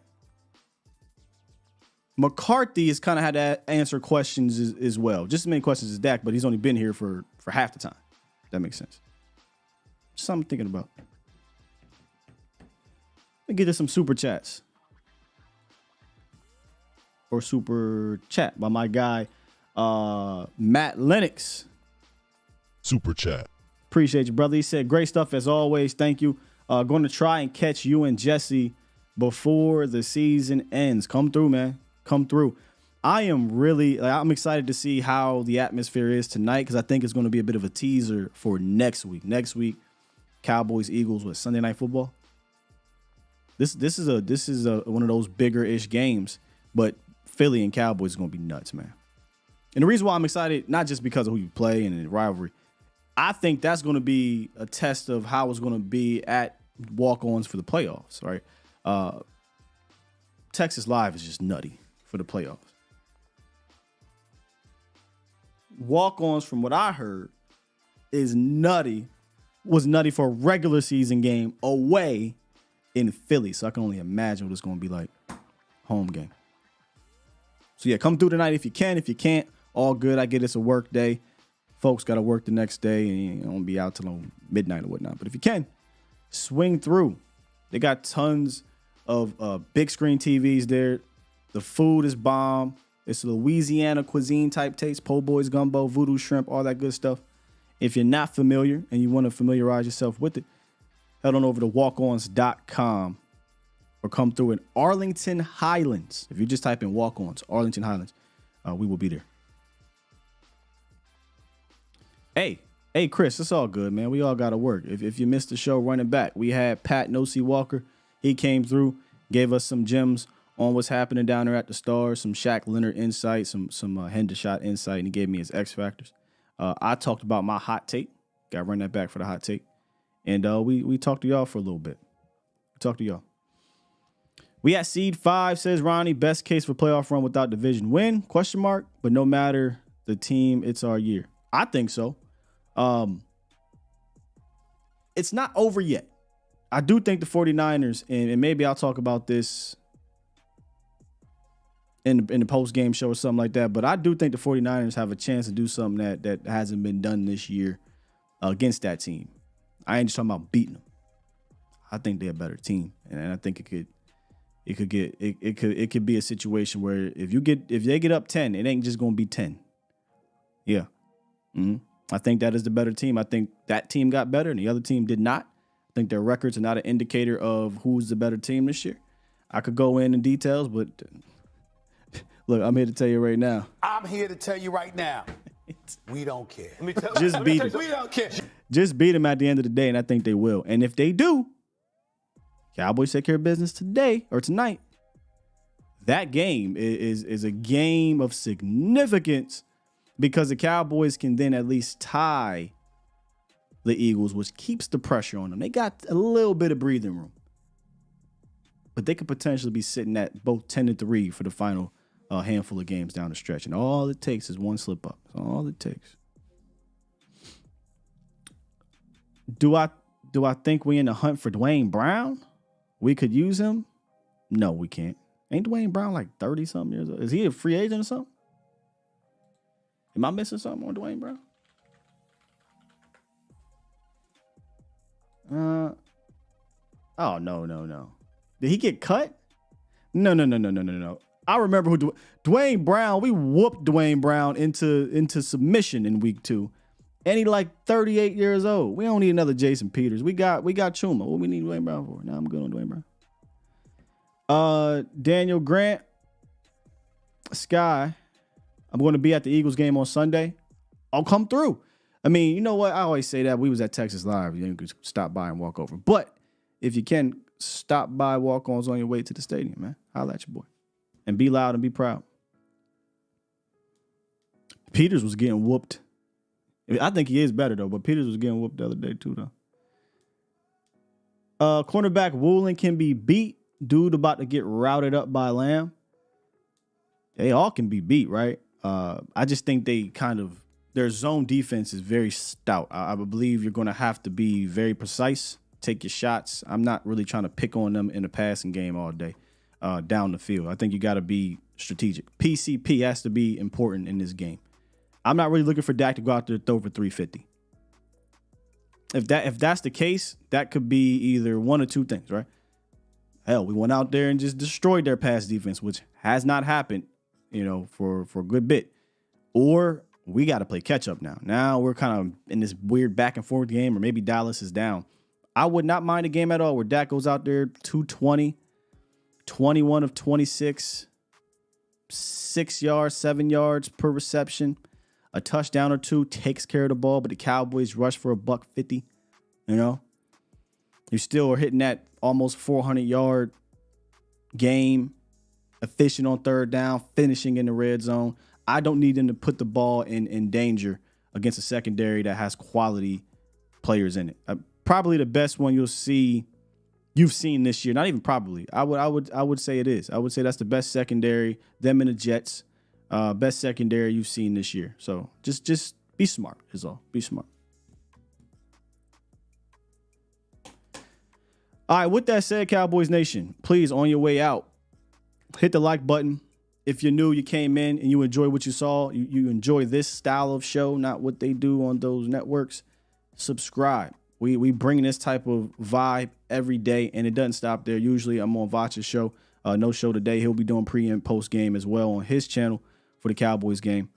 McCarthy has kind of had to answer questions as well. Just as many questions as Dak, but he's only been here for half the time. That makes sense. Just something I'm thinking about. Let me get to some super chats. Or super chat by my guy, Matt Lennox. Super chat. Appreciate you, brother. He said, great stuff as always. Thank you. Going to try and catch you and Jesse before the season ends. Come through, man. Come through. I'm excited to see how the atmosphere is tonight because I think it's going to be a bit of a teaser for next week. Next week, Cowboys, Eagles with Sunday Night Football. This is one of those bigger-ish games, but Philly and Cowboys is going to be nuts, man. And the reason why I'm excited, not just because of who you play and the rivalry, I think that's going to be a test of how it's going to be at walk-ons for the playoffs, right? Texas Live is just nutty for the playoffs. Walk-ons, from what I heard, was nutty for a regular season game away in Philly. So I can only imagine what it's going to be like home game. So yeah, come through tonight if you can. If you can't, all good. I get it's a work day. Folks got to work the next day and you don't be out till midnight or whatnot. But if you can, swing through. They got tons of big screen TVs there. The food is bomb. It's Louisiana cuisine type taste. Po' boys, gumbo, voodoo shrimp, all that good stuff. If you're not familiar and you want to familiarize yourself with it, head on over to walkons.com or come through in Arlington Highlands. If you just type in walk-ons, Arlington Highlands, we will be there. Hey, Chris, it's all good, man. We all got to work. If you missed the show running back, we had Pat No-C Walker. He came through, gave us some gems on what's happening down there at the Stars, some Shaq Leonard insight, some Hendershot insight, and he gave me his X factors. I talked about my hot take. Got to run that back for the hot take. And we talked to y'all for a little bit. We at seed 5, says Ronnie. Best case for playoff run without division win? ? But no matter the team, it's our year. I think so. It's not over yet. I do think the 49ers, and maybe I'll talk about this in the post-game show or something like that, but I do think the 49ers have a chance to do something that hasn't been done this year against that team. I ain't just talking about beating them. I think they're a better team, and I think it could be a situation where if they get up 10, it ain't just gonna be 10. Yeah. Mm-hmm. I think that is the better team. I think that team got better and the other team did not. I think their records are not an indicator of who's the better team this year. I could go in details, but look, I'm here to tell you right now. I'm here to tell you right now. We don't care. Just beat them. We don't care. Just beat them at the end of the day, and I think they will. And if they do, Cowboys take care of business today or tonight. That game is a game of significance because the Cowboys can then at least tie the Eagles, which keeps the pressure on them. They got a little bit of breathing room. But they could potentially be sitting at both 10-3 for the final handful of games down the stretch. And all it takes is one slip up. That's all it takes. Do I think we in the hunt for Dwayne Brown? We could use him? No, we can't. Ain't Dwayne Brown like 30-something years old? Is he a free agent or something? Am I missing something on Dwayne Brown? Oh, no. Did he get cut? No. I remember who Dwayne Brown, we whooped Dwayne Brown into submission in week 2. And he like 38 years old. We don't need another Jason Peters. We got Chuma. What we need Dwayne Brown for? Now I'm good on Dwayne Brown. Daniel Grant. Sky. I'm going to be at the Eagles game on Sunday. I'll come through. I mean, you know what? I always say that. We was at Texas Live. You could stop by and walk over. But if you can, stop by walk-ons on your way to the stadium, man. Holla at your boy. And be loud and be proud. Peters was getting whooped. I think he is better, though, but Peters was getting whooped the other day, too, though. Cornerback Woolen can be beat. Dude about to get routed up by Lamb. They all can be beat, right? I just think their zone defense is very stout. I believe you're going to have to be very precise, take your shots. I'm not really trying to pick on them in the passing game all day down the field. I think you got to be strategic. PCP has to be important in this game. I'm not really looking for Dak to go out there and throw for 350. If that's the case, that could be either one or two things, right? Hell, we went out there and just destroyed their pass defense, which has not happened, for a good bit. Or we got to play catch up now. Now we're kind of in this weird back and forth game, or maybe Dallas is down. I would not mind a game at all where Dak goes out there 220, 21 of 26, 6 yards, 7 yards per reception, a touchdown or two, takes care of the ball, but the Cowboys rush for $150. You still are hitting that almost 400-yard game, efficient on third down, finishing in the red zone. I don't need them to put the ball in danger against a secondary that has quality players in it. Probably the best one you've seen this year. Not even probably. I would say it is. I would say that's the best secondary. Them and the Jets, best secondary you've seen this year. So just be smart is all. Be smart. All right, with that said, Cowboys Nation, please, on your way out, hit the like button. If you're new, you came in and you enjoy what you saw, you enjoy this style of show, not what they do on those networks, subscribe. We bring this type of vibe every day, and it doesn't stop there. Usually I'm on Vach's show. No show today. He'll be doing pre and post game as well on his channel for the Cowboys game.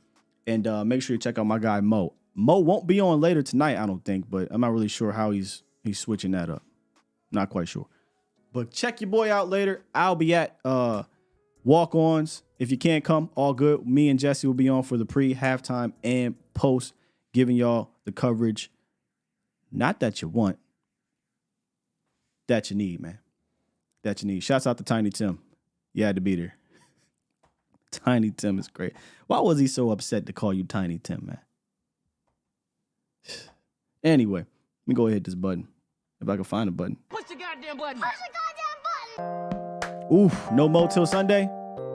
And make sure you check out my guy, Mo. Mo won't be on later tonight, I don't think, but I'm not really sure how he's switching that up. Not quite sure. But check your boy out later. I'll be at walk-ons. If you can't come, all good. Me and Jesse will be on for the pre, halftime, and post, giving y'all the coverage. Not that you want, that you need, man. That you need. Shouts out to Tiny Tim. You had to be there. Tiny Tim is great. Why was he so upset to call you Tiny Tim, man? Anyway, let me go ahead and hit this button. If I can find a button. Push the goddamn button. Push the goddamn button. Oof, no Mo till Sunday?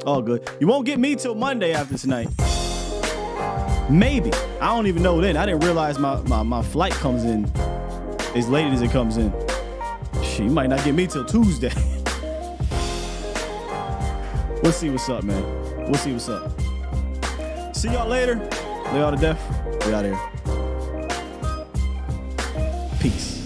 All good. You won't get me till Monday after tonight. Maybe. I don't even know then. I didn't realize my flight comes in as late as it comes in. Shit, you might not get me till Tuesday. We'll see what's up, man. We'll see what's up. See y'all later. Lay all to death. We out here. Peace.